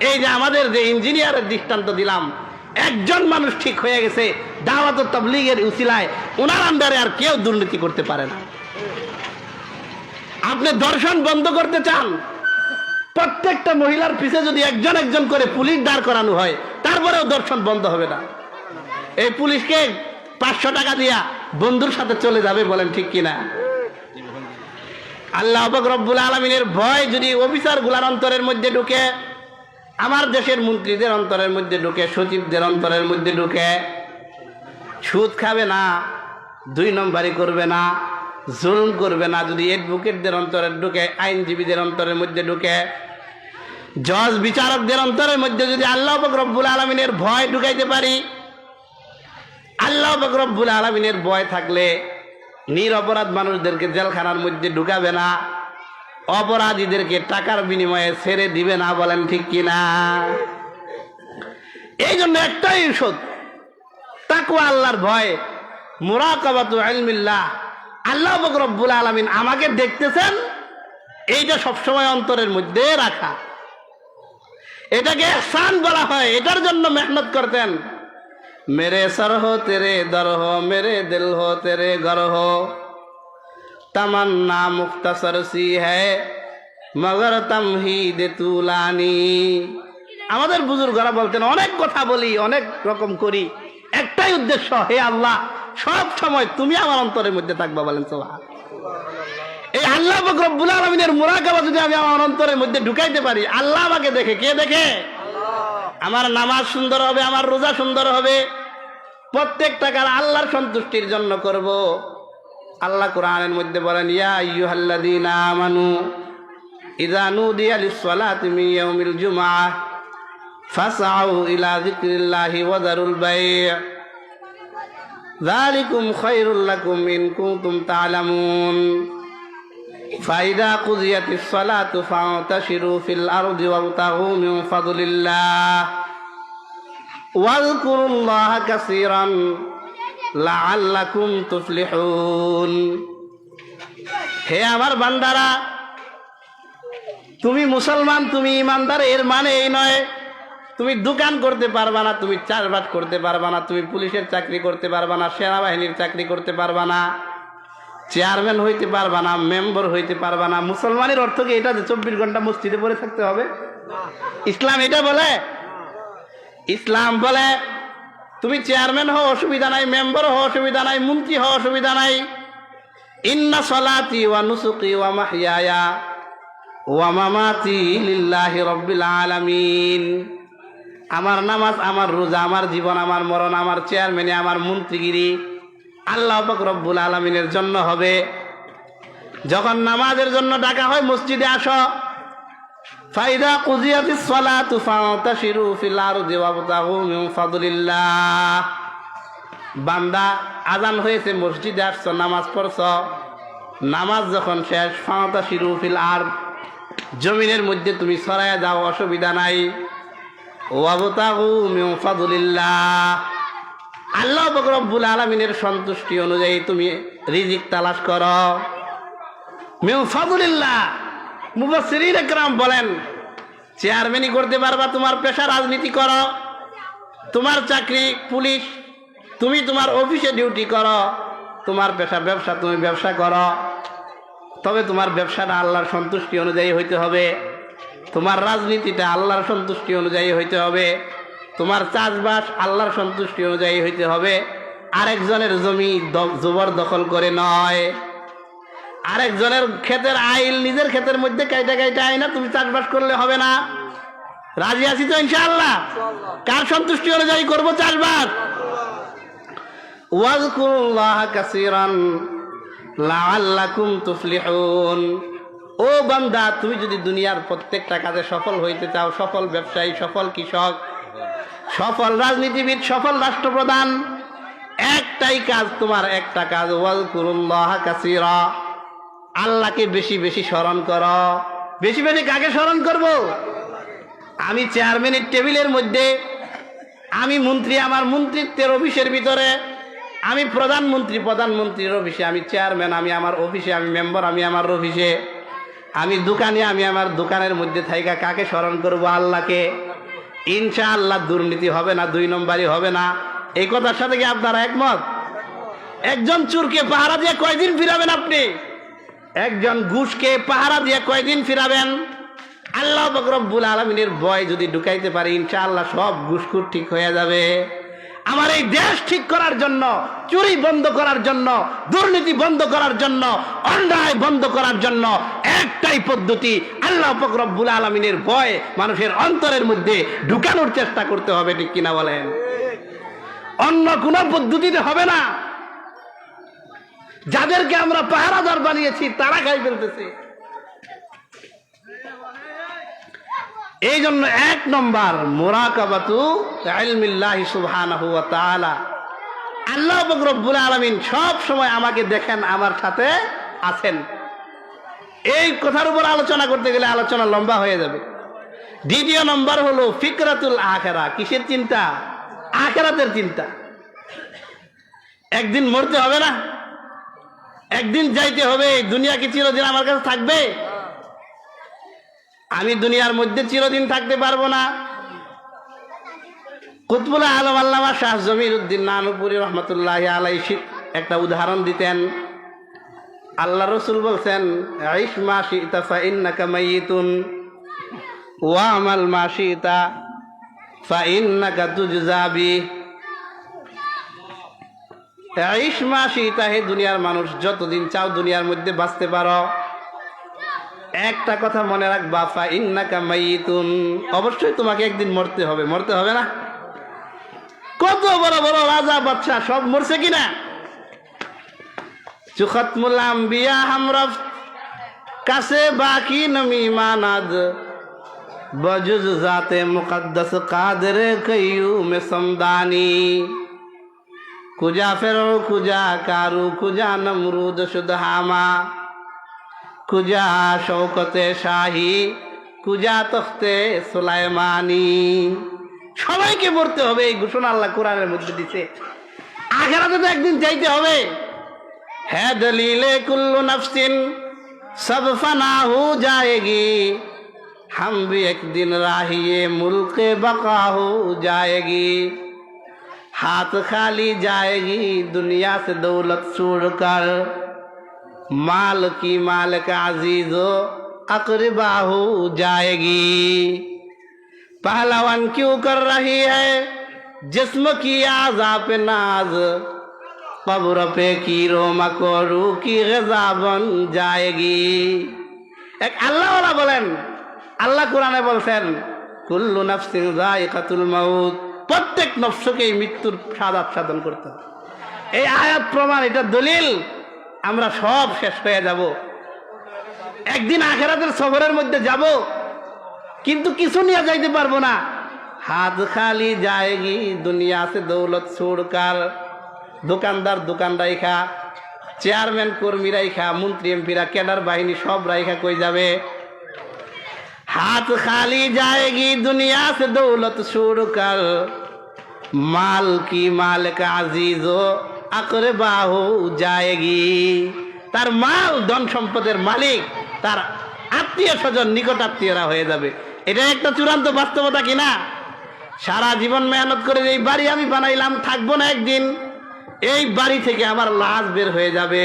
এই যে আমাদের যে ইঞ্জিনিয়ারের দৃষ্টান্ত দিলাম, একজন মানুষ ঠিক হয়ে গেছে দাওয়াত ও তাবলীগের উসিলায়, ওনার আন্ডারে আর কেউ দুর্নীতি করতে পারে না। আপনি ধর্ষণ বন্ধ করতে চান, প্রত্যেকটা মহিলার পিছে যদি একজন একজন করে পুলিশ দাঁড় করানো হয়, তারপরেও ধর্ষণ বন্ধ হবে না। এই পুলিশকে 500 টাকা দিয়া বন্ধুর সাথে চলে যাবে, বলেন ঠিক কিনা? আল্লাহ পাক রব্বুল আলামিনের ভয় যদি অফিসার গুলার অন্তরের মধ্যে ঢুকে, আমার দেশের মন্ত্রীদের অন্তরের মধ্যে ঢুকে, সচিবদের অন্তরের মধ্যে ঢুকে, সুদ খাবে না, 2 নম্বরই করবে না, জুলুম করবে না, যদি অ্যাডভোকেটদের অন্তরে ঢুকে, আইনজীবীদের অন্তরের মধ্যে ঢুকে, জজ বিচারকদের অন্তরের মধ্যে যদি আল্লাহ পাক রব্বুল আলামিনের ভয় ঢুকাইতে পারি, আল্লাহ পাক রব্বুল আলামিনের ভয় থাকলে নিরপরাধ মানুষদেরকে জেলখানার মধ্যে ঢুকাবে না, অপরাধীদেরকে টাকার বিনিময়ে ছেড়ে দিবে না, বলেন ঠিক কিনা? এই জন্য একটাই ঔষধ, তাকওয়া, আল্লাহর ভয়, মুরাকাবাতু ইলমিল্লাহ। আল্লাহ পাক রব্বুল আলামিন আমাকে দেখতেছেন, এইটা সবসময় অন্তরের মধ্যে রাখা। এটাকে ইহসান বলা হয়। এটার জন্য মেহনত করতেন। मेरे सर हो तेरे दर हो, मेरे दिल हो तेरे घर हो, तमन्ना मुख्तसर सी है मगर तमहीद तुलानी। আমাদের বুজুর্গরা বলতেন, অনেক কথা বলি, অনেক রকম করি, একটাই উদ্দেশ্য, হে আল্লাহ সব সময় তুমি আমার অন্তরের মধ্যে থাকবা, বলেন সুবহান। এই আল্লাহ পাক রব্বুল আলামিনের মুরাকাবা যদি আমি আমার অন্তরের মধ্যে ঢুকাইতে পারি, আল্লাহ আমাকে দেখে। কে দেখে? আমার নামাজ সুন্দর হবে, আমার রোজা সুন্দর হবে, প্রত্যেক টাকার আল্লাহর সন্তুষ্টির জন্য করব। আল্লাহ কোরআনের মধ্যে বলেন, ইয়া আইয়ুহাল্লাযীনা আমানু ইযা নুদিয়া লিস-সালাতি মিন ইয়াউমিল জুমআহ ফাসআউ ইলা যিকরিল্লাহি ওয়া যারুল বাই', যালিকুম খায়রুল লাকুম ইন কুনতুম তা'লামুন। ফাইদা কুযিয়াতিস সালাতু ফান্তাশিরু ফিল আরদি ওয়াবতাগু মিন ফাদলিল্লাহ ওয়াযকুরুল্লাহা কাসীরান লাআল্লাকুম তুফলিহুন। হে আমার বান্দারা, তুমি মুসলমান, তুমি ইমানদার, এর মানে এই নয় তুমি দোকান করতে পারবা না, তুমি চাষবাস করতে পারবা না, তুমি পুলিশের চাকরি করতে পারবা না, সেনাবাহিনীর চাকরি করতে পারবা না, চেয়ারম্যান হইতে পারবা না, মেম্বার হইতে পারবা না। মুসলমানের অর্থ কি এটা যে 24 ঘন্টা মসজিদে পড়ে থাকতে হবে? ইসলাম এটা বলে? ইসলাম বলে তুমি চেয়ারম্যান হও অসুবিধা নাই, মেম্বার হও অসুবিধা নাই, মন্ত্রী হও অসুবিধা নাই। ইন্না সলাতি ওয়া নুসুকি ওয়া মাহইয়ায়া ওয়া মামাতি লিল্লাহি রাব্বিল আলামিন। আমার নামাজ, আমার রোজা, আমার জীবন, আমার মরণ, আমার চেয়ারম্যানে, আমার মন্ত্রীগিরি আল্লাহ পাক রব্বুল আলামিনের জন্য হবে। যখন নামাজের জন্য ডাকা হয় মসজিদে আসো, ফাইদা কুযিয়াতিস সালাতু ফান্তাশিরু ফিল আরদি ওয়াবতাগু মিন ফাদলিল্লাহ। বান্দা আজান হয়েছে, মসজিদে আসছো, নামাজ পড়ছো, নামাজ যখন শেষ, ফান্তাশিরু ফিল আরদ, জমিনের মধ্যে তুমি ছড়ায়া যাও, অসুবিধা নাই। ওয়াবতাগু মিন ফাদলিল্লাহ, আল্লাহ পাক রব্বুল আলামিনের সন্তুষ্টি অনুযায়ী তুমি রিজিক তালাশ করো। মিন ফাদলিল্লাহ। মুফাসসিরিন ইকরাম বলেন, চেয়ারম্যানই করতে পারবা, তোমার পেশা রাজনীতি করো, তোমার চাকরি পুলিশ, তুমি তোমার অফিসে ডিউটি করো, তোমার পেশা ব্যবসা, তুমি ব্যবসা করো, তবে তোমার ব্যবসাটা আল্লাহর সন্তুষ্টি অনুযায়ী হইতে হবে, তোমার রাজনীতিটা আল্লাহর সন্তুষ্টি অনুযায়ী হইতে হবে, তোমার চাষবাস আল্লাহর সন্তুষ্টি অনুযায়ী হইতে হবে। আরেকজনের জমি জবরদখল করে নয়, আরেকজনের ক্ষেতের আইল নিজের ক্ষেতের মধ্যে কাইটা কাইটা আইনা তুমি চাষবাস করলে হবে না। রাজি আছি তো ইনশাআল্লাহ? কার সন্তুষ্টি অনুযায়ী করবো চাষবাস? ওয়াজকুরুল্লাহ কাসীরান লাআল্লাকুম তুফলিহুন। ও বান্দা, তুমি যদি দুনিয়ার প্রত্যেকটা কাজে সফল হইতে চাও, সফল ব্যবসায়ী, সফল কৃষক, সফল রাজনীতিবিদ, সফল রাষ্ট্রপ্রধান, একটাই কাজ, তোমার একটা কাজ, ওয়াজকুরুল্লাহ কাসীরা, আল্লাহকে বেশি বেশি স্মরণ করো। বেশি বেশি কাকে স্মরণ করব? আমি চেয়ারম্যানের টেবিলের মধ্যে, আমি মন্ত্রী আমার মন্ত্রিত্বের অফিসের ভিতরে, আমি প্রধানমন্ত্রীর অফিসে, আমি চেয়ারম্যান আমি আমার অফিসে, আমি মেম্বার আমি আমার অফিসে, আমি দোকানে আমি আমার দোকানের মধ্যে থাইকা কাকে স্মরণ করব? আল্লাহকে। ইনশাআল্লাহ দুর্নীতি হবে না, দুই নম্বরই হবে না। এই কথার সাথে কি আপনারা একমত? একজন চোরকে পাহারা দিয়ে কয়দিন ফিরাবেন আপনি? একজন ঘুষকে পাহারা দিয়ে কয়দিন ফিরাবেন? আল্লাহ পাক রব্বুল আলামিনের ভয় যদি ঢুকাইতে পারি, ইনশাআল্লাহ সব ঘুষখোর ঠিক হয়ে যাবে। আমার এই দেশ ঠিক করার জন্য, চুরি বন্ধ করার জন্য, দুর্নীতি বন্ধ করার জন্য, অন্যায় বন্ধ করার জন্য একটাই পদ্ধতি, আল্লাহ পাক রব্বুল আলামিনের ভয় মানুষের অন্তরের মধ্যে ঢুকানোর চেষ্টা করতে হবে। ঠিক কিনা বলেন? অন্য কোনো পদ্ধতিতে হবে না। যাদেরকে আমরা পাহারাদার বানিয়েছি তারা খাই ফেলতেছে। এই জন্য এক নম্বর মুরাকাবাতু ইলমিল্লাহি সুবহানাহু ওয়া তাআলা। আল্লাহ পাক রব্বুল আলামিন সব সময় আমাকে দেখেন, আমার সাথে আছেন। এই কথার উপর আলোচনা করতে গেলে আলোচনা লম্বা হয়ে যাবে। দ্বিতীয় নম্বর হলো ফিকরাতুল আখিরা। কিসের চিন্তা? আখিরাতের চিন্তা। একদিন মরতে হবে না? একদিন যাইতে হবে। দুনিয়া কি চিরদিন আমার কাছে থাকবে? আমি দুনিয়ার মধ্যে চিরদিন থাকতে পারবো না। কুতুবুল আলম আল্লামা শাহ জমিরউদ্দিন নানুপুরী রহমতুল্লাহি আলাইহি একটা উদাহরণ দিতেন। আল্লাহ রসুল বলছেন, আইশ মা শি'তা ফা ইন্নাকা মাইয়িতুন ওয়া আমাল মা শি'তা ফা ইন্নাকা তুজজা বিহি। আইশ মা শি'তা, হে দুনিয়ার মানুষ, যতদিন চাও দুনিয়ার মধ্যে বাঁচতে পারো। একটা কথা মনে রাখবা, ফা ইন্নাকা মাইয়িতুন, অবশ্যই তোমাকে একদিন মরতে হবে। মরতে হবে না? কত বড় বড় রাজা বাদশা সব মরছে কিনা? চুখতমুল আম্বিয়া হামরফ কাছে বাকি নমি মানাদ বজুজ জাতে মুকদ্দস কাদের কাইয়ুম সমদানি। কুজা ফেরো কুজা কারু কুজা নমরুদ সুদহামা কুজা শৌকতে শাহী কুজা তখতে সুলাইমানি। সবাইকে মরতে হবে, এই ঘোষণা আল্লাহ কোরআনের মধ্যে দিছে। আখিরাতে তো একদিন যাইতে হবে। है दलीले कुल्लु नफ्सिन सब फना हो जाएगी, हम भी एक दिन राहिए मुल्क बका हो जाएगी। हाथ खाली जाएगी दुनिया से दौलत छोड़कर, माल की मालिक अजीजो अकरबा हो जाएगी। पहलवान क्यों कर रही है जिस्म की आज़ा पे नाज, कब्र पे कीरो मकोरू की ग़िज़ा बन जाएगी। एक আল্লাহ ওয়ালা বলেন, আল্লাহ কোরআনে বলছেন, কুল্লু নাফসিন যায়িকাতুল মাউত, প্রত্যেক নফসকেই মৃত্যুর স্বাদ আস্বাদন করতে হবে। এই আয়াত প্রমাণ, এটা দলিল। আমরা সব শেষ হয়ে যাব, একদিন আখিরাতের সফরের মধ্যে যাব, কিন্তু কিছু নিয়ে যাইতে পারবো না। হাত খালি যায়গি দুনিয়া সে দৌলত छोड़कर, দোকানদার দোকান রাইখা, চেয়ারম্যান কর্মী রাইখা, মন্ত্রী এমপিরা, ক্যাডার বাহিনী সব রাইখা কই যাবে? হাত খালি যায়গি দুনিয়া সে দৌলত छोड़कर, মাল কি মালিক আজিজো আকরবা হো যায়গি। তার মাল ধন সম্পদের মালিক তার আত্মীয় স্বজন নিকট আত্মীয়রা হয়ে যাবে। এটা একটা চূড়ান্ত বাস্তবতা কিনা? সারা জীবন মেহনত করে এই বাড়ি আমি বানাইলাম, থাকবো না একদিন। এই বাড়ি থেকে আমার লাশ বের হয়ে যাবে।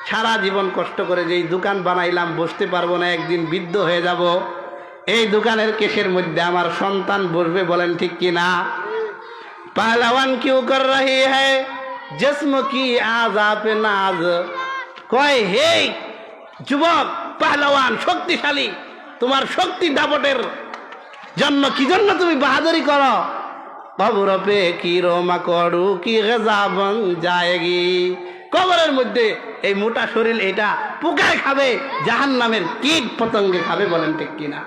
সারা জীবন কষ্ট করে যেই দোকান বানাইলাম বসতে পারবো না, একদিন বৃদ্ধ হয়ে যাব, এই দোকানের কেশের মধ্যে আমার সন্তান বসবে, বলেন ঠিক কিনা? পাহলওয়ান কিউ কর রহি হ্যায় জিস্ম কি আযা পে নাজ, কয় হে যুবক পাহলওয়ান শক্তিশালী, তোমার শক্তি দাপটের জন্য কি জন্য তুমি বাহাদুরি করো? কবর পে কিরো মাকড়ু কি গজা বন যায়গি, কবরের মধ্যে এই মোটা শরীর এটা পোকায় খাবে, জাহান্নামের কীট পতঙ্গে খাবে, বলেন ঠিক কিনা?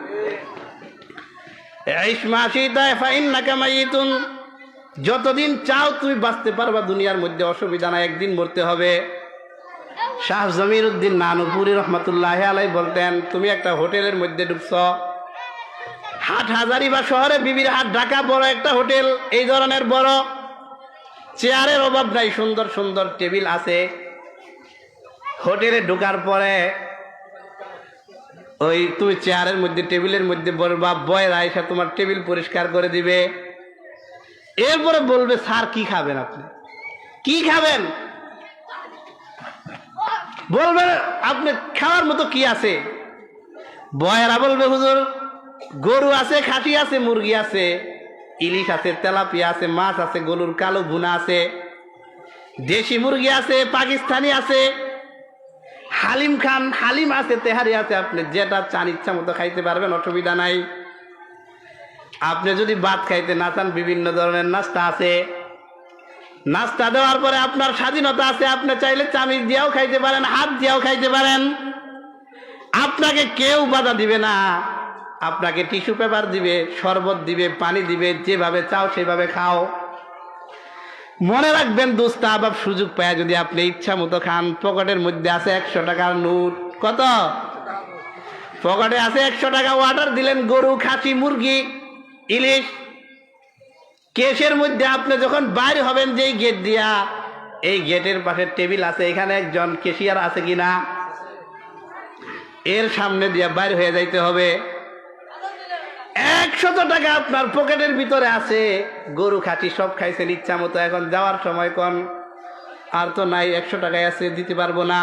যতদিন চাও তুমি বাঁচতে পারবা দুনিয়ার মধ্যে, অসুবিধা নাই, একদিন মরতে হবে। শাহ জমির উদ্দিন নানুপুরি রহমতুল্লাহ আলাই বলতেন, তুমি একটা হোটেলের মধ্যে ঢুকছ, হাট হাজারি বা শহরে বিবির হাট ঢাকা বড় একটা হোটেল, এই ধরনের বড়, চেয়ারের অভাব নাই, সুন্দর সুন্দর টেবিল আছে। হোটেলে ঢোকার পরে ওই তুমি চেয়ারের মধ্যে টেবিলের মধ্যে বলবা, বয়রা এসে তোমার টেবিল পরিষ্কার করে দিবে। এরপরে বলবে, স্যার কি খাবেন, আপনি কি খাবেন? বলবেন আপনি খাওয়ার মতো কি আছে? বয়রা বলবে, হুজুর গরু আছে, খাসি আছে, মুরগি আছে, ইলিশ আছে, তেলাপিয়া আছে, মাছ আছে, গরুর কালো ভুনা আছে, দেশি মুরগি আছে, পাকিস্তানি আছে, হালিম খান, হালিম আছে, তেহারি আছে, আপনি যেটা চান ইচ্ছা মতো খাইতে পারবেন, অসুবিধা নাই। আপনি যদি ভাত খাইতে না চান, বিভিন্ন ধরনের নাস্তা আছে, নাস্তা দেওয়ার পরে আপনার স্বাধীনতা আছে, আপনি চাইলে চামিচ দিয়েও খাইতে পারেন, হাত দিয়েও খাইতে পারেন, আপনাকে কেউ বাধা দিবে না। আপনাকে টিস্যু পেপার দিবে, শরবত দিবে, পানি দিবে, যেভাবে চাও সেভাবে খাও। মনে রাখবেন দোস্ত, আবার সুযোগ পায় যদি আপনি ইচ্ছা মতো খান, পকেটের মধ্যে আছে 100 টাকার নোট, কত পকেটে আছে 100 টাকা, অর্ডার দিলেন গরু, খাসি, মুরগি, ইলিশ, কেশের মধ্যে আপনি যখন বাইরে হবেন যেই গেট দিয়া, এই গেটের পাশে টেবিল আছে, এখানে একজন কেশিয়ার আছে কিনা, এর সামনে দিয়া বাইরে হয়ে যাইতে হবে। 100 টাকা আপনার পকেটের ভিতরে আছে, গরু খাসি সব খাইছেন ইচ্ছা মতো, এখন যাওয়ার সময় কোন আর তো নাই, 100 টাকায় আছে, দিতে পারবো না।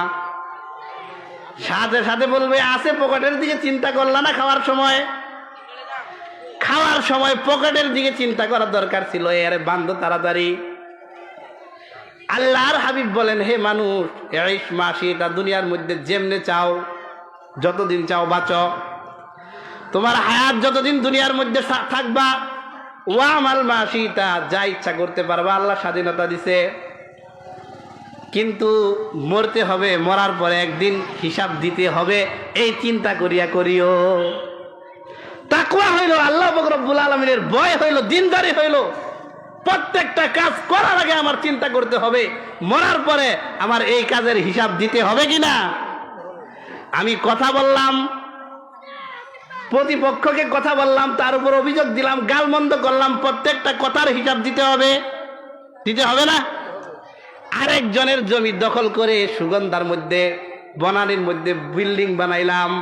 সাথে সাথে বলবে, আছে পকেটের দিকে চিন্তা করলা না খাওয়ার সময়? খাওয়ার সময় পকেটের দিকে চিন্তা করার দরকার ছিল, এর বান্ধ তাড়াতাড়ি। আল্লাহর হাবিব বলেন, হে মানুষ, ইশ মাসি, এটা দুনিয়ার মধ্যে যেমনে চাও, যতদিন চাও বাঁচো, তোমার হায়াত যতদিন দুনিয়ার মধ্যে থাকবা, ওয়ামাল মাসিতা, যা ইচ্ছা করতে পারবা, আল্লাহ স্বাধীনতা দিছে, কিন্তু মরতে হবে, মরার পরে একদিন হিসাব দিতে হবে, এই চিন্তা করিয়া করিও। তাকওয়া হইল আল্লাহ পাক রব্বুল আলামিনের ভয় হইল, দিনদারি হইল, প্রত্যেকটা কাজ করার আগে আমার চিন্তা করতে হবে, মরার পরে আমার এই কাজের হিসাব দিতে হবে কিনা। আমি কথা বললাম, প্রতিপক্ষকে কথা বললাম, তার উপর অভিযোগ দিলাম, গালমন্দ করলাম, প্রত্যেকটা কথার হিসাব দিতে হবে, দিতে হবে না? আরেকজনের জমি দখল করে সুগন্ধার মধ্যে, বনানীর মধ্যে বিল্ডিং বানাইলাম,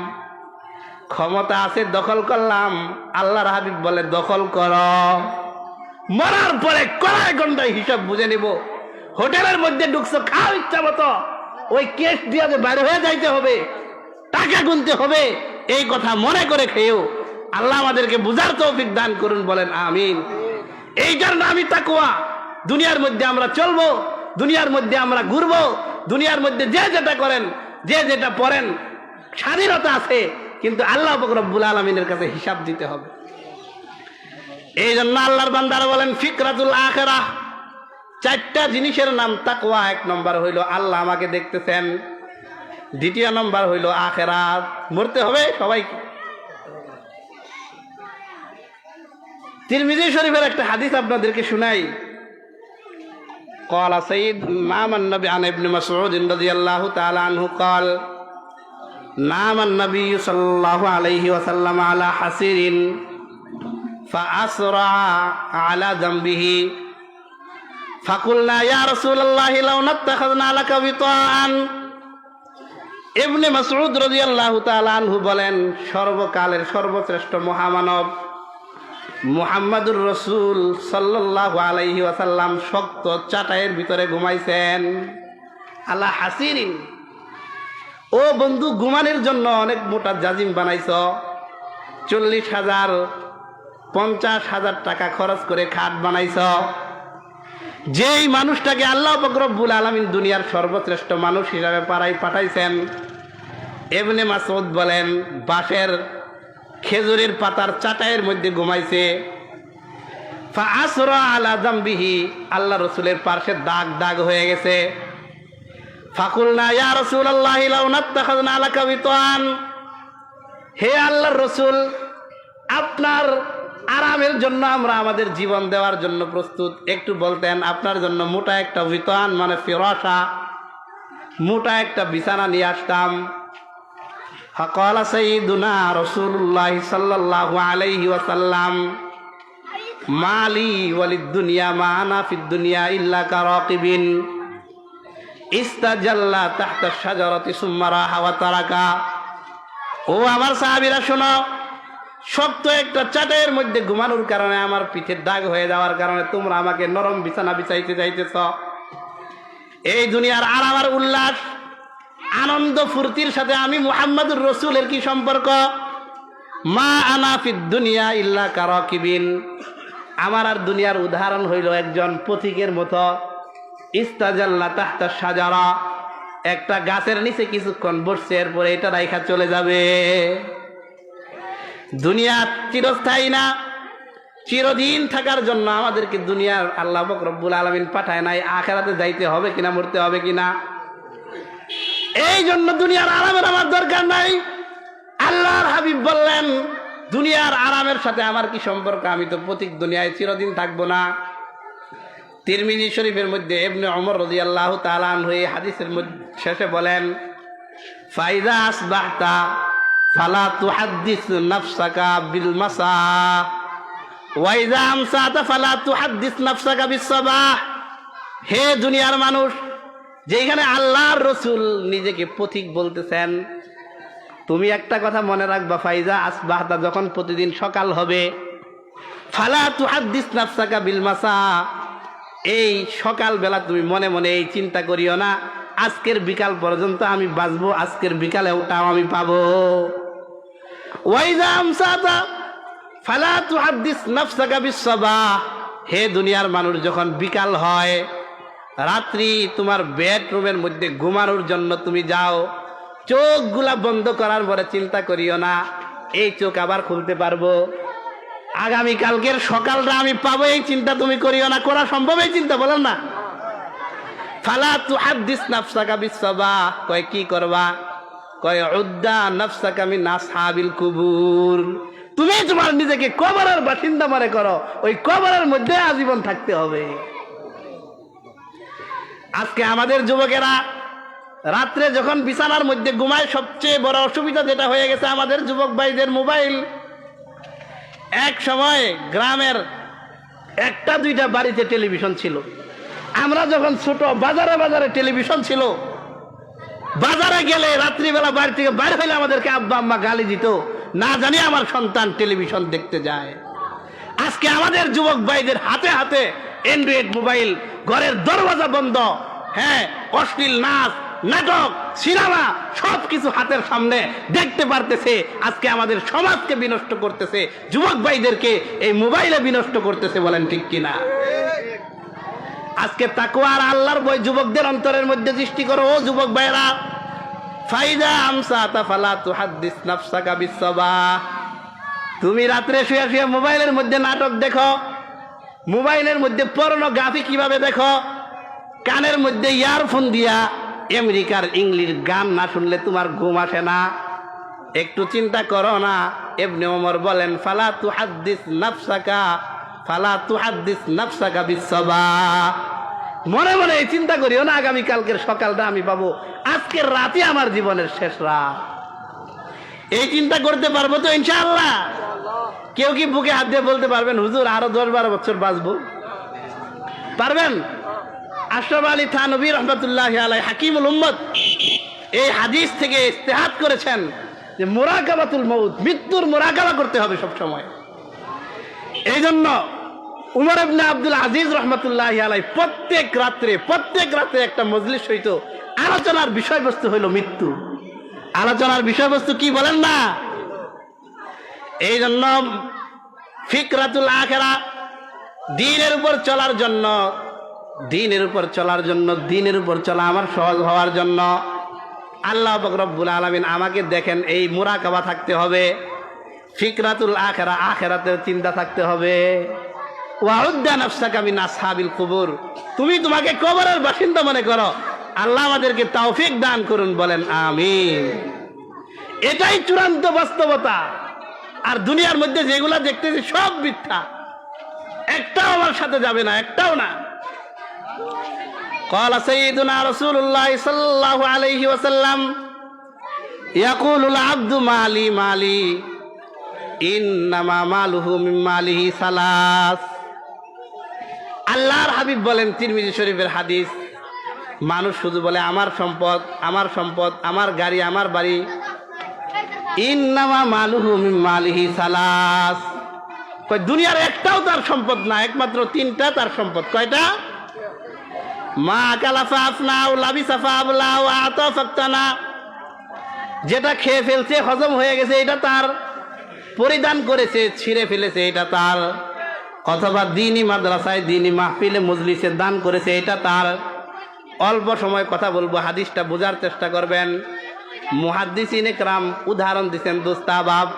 ক্ষমতা আছে, দখল করলাম, আল্লাহর হাবিব বলে দখল কর, মরার পরে কড়াই ঘন্টায় হিসাব বুঝে নিব। হোটেলের মধ্যে ঢুকছো, খাও ইচ্ছা মতো, ওই কেস দিয়ে বাইরে হয়ে যাইতে হবে, টাকা গুনতে হবে, এই কথা মনে করে খেয়েও আল্লাহ আমাদেরকে বুঝার তৌফিক দান করুন, বলেন আমিন। এই কারণে আমি তাকওয়া, দুনিয়ার মধ্যে আমরা চলবো, দুনিয়ার মধ্যে আমরা ঘুরবো, দুনিয়ার মধ্যে যে যেটা করেন, যে যেটা পড়েন, স্বাধীনতা আছে, কিন্তু আল্লাহ পাক রব্বুল আলামিনের কাছে হিসাব দিতে হবে। এই জন্য আল্লাহর বান্দারা বলেন, ফিকরাতুল আখিরাহ, 4টা জিনিসের নাম তাকওয়া। 1 নম্বর হইল আল্লাহ আমাকে দেখতেছেন, 2 নম্বর হইল আখিরাত, মরতে হবে সবাইকে। তিরমিজি শরীফের একটা হাদিস আপনাদেরকে শুনাই। قال سيد نام النبي عن ابن مسعود رضي الله تعالى عنه قال نام النبي صلى الله عليه وسلم على حسير فأسرع على ذنبه فقلنا يا رسول الله لو نتخذنا لك وطاءً। ইবনে মাসউদ রাদিয়াল্লাহু তাআলা আনহু বলেন, সর্বকালের সর্বশ্রেষ্ঠ মহামানব মুহাম্মাদুর রাসূল সাল্লাল্লাহু আলাইহি ওয়াসাল্লাম শক্ত চাটাইয়ের ভিতরে ঘুমাইছেন, আলা হাসিরিন, ও বন্ধু, ঘুমানোর জন্য অনেক মোটা জাজিম বানাইছ, 40,000 50,000 টাকা খরচ করে খাট বানাইছ। যেই মানুষটাকে আল্লাহ পাক রব্বুল আলামিন দুনিয়ার সর্বশ্রেষ্ঠ মানুষ হিসাবে পাঠাইছেন, ইবনে মাসউদ বলেন বাঁশের খেজুরের পাতার চাটাইয়ের মধ্যে ঘুমাইছে। ফাআসরা আলা জামবিহি, আল্লাহ রসুলের পার্শ্বে দাগ দাগ হয়ে গেছে। ফাকুলনা ইয়া রাসূলুল্লাহ লাউ নাত্তাখাযনা লাকা বিতান, হে আল্লাহর রসুল, আপনার আরামের জন্য আমরা আমাদের জীবন দেওয়ার জন্য প্রস্তুত, একটু বলতেন আপনার জন্য মোটা একটা বিতান মানে ফিরাশা, মোটা একটা বিছানা নিয়ে আসতাম। ফাকালা সাইয়্যিদুনা রাসূলুল্লাহ সাল্লাল্লাহু আলাইহি ওয়াসাল্লাম মালি ওয়ালিদ দুনিয়া মা আনা ফিদ দুনিয়া ইল্লা কারাকিবিন ইস্তাজাল্লা তাহতা শাজারাতি সুম্মা রাহা ওয়া তারাকা। ও আমার সাহাবীরা শোনো, শক্ত একটা চাটের মধ্যে ঘুমানোর কারণে আমার পিঠের দাগ হয়ে যাওয়ার কারণে তোমরা আমাকে নরম বিছানা বিছাইতে চাইতেছ। এই দুনিয়ার আরাম আর উল্লাস আনন্দ ফুর্তির সাথে আমি মুহাম্মদুর রাসূলের কি সম্পর্ক? মা আনা ফিদ দুনিয়া ইল্লা কারাকিবিন, আমার আর দুনিয়ার উদাহরণ হইল একজন পথিকের মতো। ইস্তাজাল্লা তাহতা শাজারা, একটা গাছের নিচে কিছুক্ষণ বসছে, এরপরে এটা রাইখা চলে যাবে। দুনিয়া চিরস্থায়ী না, চিরদিন থাকার জন্য আমাদেরকে দুনিয়ার আল্লাহ পাক রব্বুল আলামিন পাঠায় নাই, আখিরাতে যাইতে হবে কিনা, মরতে হবে কিনা। এই জন্য দুনিয়ার আরামের আমার দরকার নাই। আল্লাহর হাবিব বললেন দুনিয়ার আরামের সাথে আমার কি সম্পর্ক, আমি তো পথিক, দুনিয়ায় চিরদিন থাকবো না। তিরমিজি শরীফের মধ্যে ইবনে ওমর রাদিয়াল্লাহু তাআলা আনহু এই হাদিসের শেষে বলেন ফাইদা আসবাহতা ফালা তুহাদ্দিস নাফসাকা বিল মাসা ওয়া ইযা আমসাতা ফালা তুহাদ্দিস নাফসাকা বিস সাবাহ। হে দুনিয়ার মানুষ, যেখানে আল্লাহর রাসূল নিজেকে পথিক বলতেছেন, তুমি একটা কথা মনে রাখবা, ফাইজা আসবাহতা, যখন প্রতিদিন সকাল হবে, ফালা তুহাদ্দিস নাফসাকা বিল মাসা, এই সকালবেলা তুমি মনে মনে এই চিন্তা করিও না আজকের বিকাল পর্যন্ত আমি বাঁচবো, আজকের বিকালে ওটাও আমি পাবো। ওয়াইজা আমসাতা ফালা তুহাদ্দিস নাফসাকা বিস সাবাহ, হে দুনিয়ার মানুষ, যখন বিকাল হয়, রাত্রি তোমার বেডরুমের মধ্যে ঘুমানোর জন্য তুমি যাও, চোখগুলা বন্ধ করার পরে চিন্তা করিও না এই চোখ আবার খুলতে পারবো, আগামীকালকের সকালটা আমি পাবো, এই চিন্তা তুমি করিও না। করা সম্ভব এই চিন্তা? বলেন না। ফালা তুহাদ্দিস নাফসাকা বিস সাবাহ, কয় কি করবা? কয় উদ্দা নাফসাকা মিন আসহাবিল কুবুর, তুমি তোমার নিজেকে কবরের বাসিন্দা মনে করো, ওই কবরের মধ্যে আজীবন থাকতে হবে। আজকে আমাদের যুবকেরা রাত্রে যখন বিছানার মধ্যে ঘুমায়, সবচেয়ে বড় অসুবিধা যেটা হয়ে গেছে আমাদের যুবক ভাইদের মোবাইল। এক সময় গ্রামের একটা দুইটা বাড়িতে টেলিভিশন ছিল, আমরা যখন ছোট বাজারে বাজারে টেলিভিশন ছিল, বাজারে গেলে রাত্রিবেলা বাড়ি থেকে বাইরে হইলে আমাদেরকে আব্বা আম্মা গালি দিত, না জানি আমার সন্তান টেলিভিশন দেখতে যায়। আজকে আমাদের যুবক ভাইদের হাতে হাতে অ্যান্ড্রয়েড মোবাইল, ঘরের দরওয়াজা বন্ধ, হ্যাঁ, অশ্লীল নাচ, নাটক, সিনেমা সবকিছু হাতের সামনে দেখতে পারতেছে। আজকে আমাদের সমাজকে বিনষ্ট করতেছে, যুবক ভাইদেরকে এই মোবাইলে বিনষ্ট করতেছে। বলেন ঠিক কিনা? আজকে তাকওয়া আর আল্লাহর ভয় যুবকদের অন্তরের মধ্যে সৃষ্টি করো। ও যুবক ভাইরা, ফাইদা আমসাতা ফালা তুহাদ্দিস নাফসাকা বিস সাবাহ, তুমি রাত্রে শুয়ে শুয়ে মোবাইলের মধ্যে নাটক দেখো, মোবাইলের মধ্যে পর্নোগ্রাফি কিভাবে দেখো, কানের মধ্যে ইয়ারফোন দিয়া আমেরিকার ইংলিশ গান না শুনলে তোমার ঘুম আসে না। একটু চিন্তা করো না। ইবনে ওমর বলেন ফালা তুহাদ্দিস নাফসাকা বিস সাবাহ, মনে মনে এই চিন্তা করিও না আগামী কালকের সকালটা আমি পাবো, আজকের রাতে আমার জীবনের শেষ রাত। এই চিন্তা করতে পারবো তো ইনশাআল্লাহ? কেউ কি বুকে হাত দিয়ে বলতে পারবেন হুজুর আরো 10-12 বছর বাঁচবো? পারবেন? আশরাফ আলী থানভী রহমতুল্লাহি আলাইহি হাকিমুল উম্মত এই হাদিস থেকে ইস্তেহাদ করেছেন যে মুরাকাবাতুল মউত, মৃত্যুর মুরাকাবা করতে হবে সব সময়। এই জন্য উমর ইবনে আব্দুল আজিজ রহমতুল্লাহি আলাইহি প্রত্যেক রাত্রে একটা মজলিস হইতো, আলোচনার বিষয়বস্তু হইল মৃত্যু। আলোচনার বিষয়বস্তু কি বলেন না? এই জন্য ফিকরাতুল আখিরা, দ্বীনের উপর চলার জন্য, দ্বীনের উপর চলার জন্য, দ্বীনের উপর চলা আমার সহজ হওয়ার জন্য আল্লাহ পাক রব্বুল আলামিন আমাকে দেখেন এই মুরাকাবা থাকতে হবে, ফিকরাতুল আখিরা, আখিরাতের চিন্তা থাকতে হবে। ওয়াউদ্দা নাফসাকা মিন আসহাবিল কুবুর, তুমি তোমাকে কবরের বাসিন্দা মনে করো। আল্লাহ আমাদেরকে তৌফিক দান করুন, বলেন আমিন। এটাই চূড়ান্ত বাস্তবতা। আর দুনিয়ার মধ্যে যেগুলা দেখতেছি সব মিথ্যা, একটাও আমার সাথে যাবে না, একটাও না। قال سيدنا رسول الله صلى الله عليه وسلم يقول العبد مالي مالي إنما ماله من ماله ثلاث। আল্লাহর হাবিব বলেন, তিরমিজি শরীফের হাদিস, মানুষ শুধু বলে আমার সম্পদ, আমার সম্পদ, আমার গাড়ি, আমার বাড়ি। ইন্নামা মালুহু মিন মালিহি সালাস, কই দুনিয়ার একটাও তার সম্পদ না, একমাত্র তিনটা তার সম্পদ। কয়টা? মা কালাফা আফনা ও লাবিসা ফাবলা ও আতা ফাক্তানা, যেটা খেয়ে ফেলছে, হজম হয়ে গেছে, এটা তার। পরিধান করেছে, ছিঁড়ে ফেলেছে, এটা তার। অথবা দ্বীনি মাদ্রাসায়, দ্বীনি মাহফিলে, মজলিসে দান করেছে, এটা তার। অল্প সময় কথা বলবো, হাদিসটা বোঝার চেষ্টা করবেন। মুহাদ্দিসিন ইকরাম উদাহরণ দিচ্ছেন, দোস্তাবাব,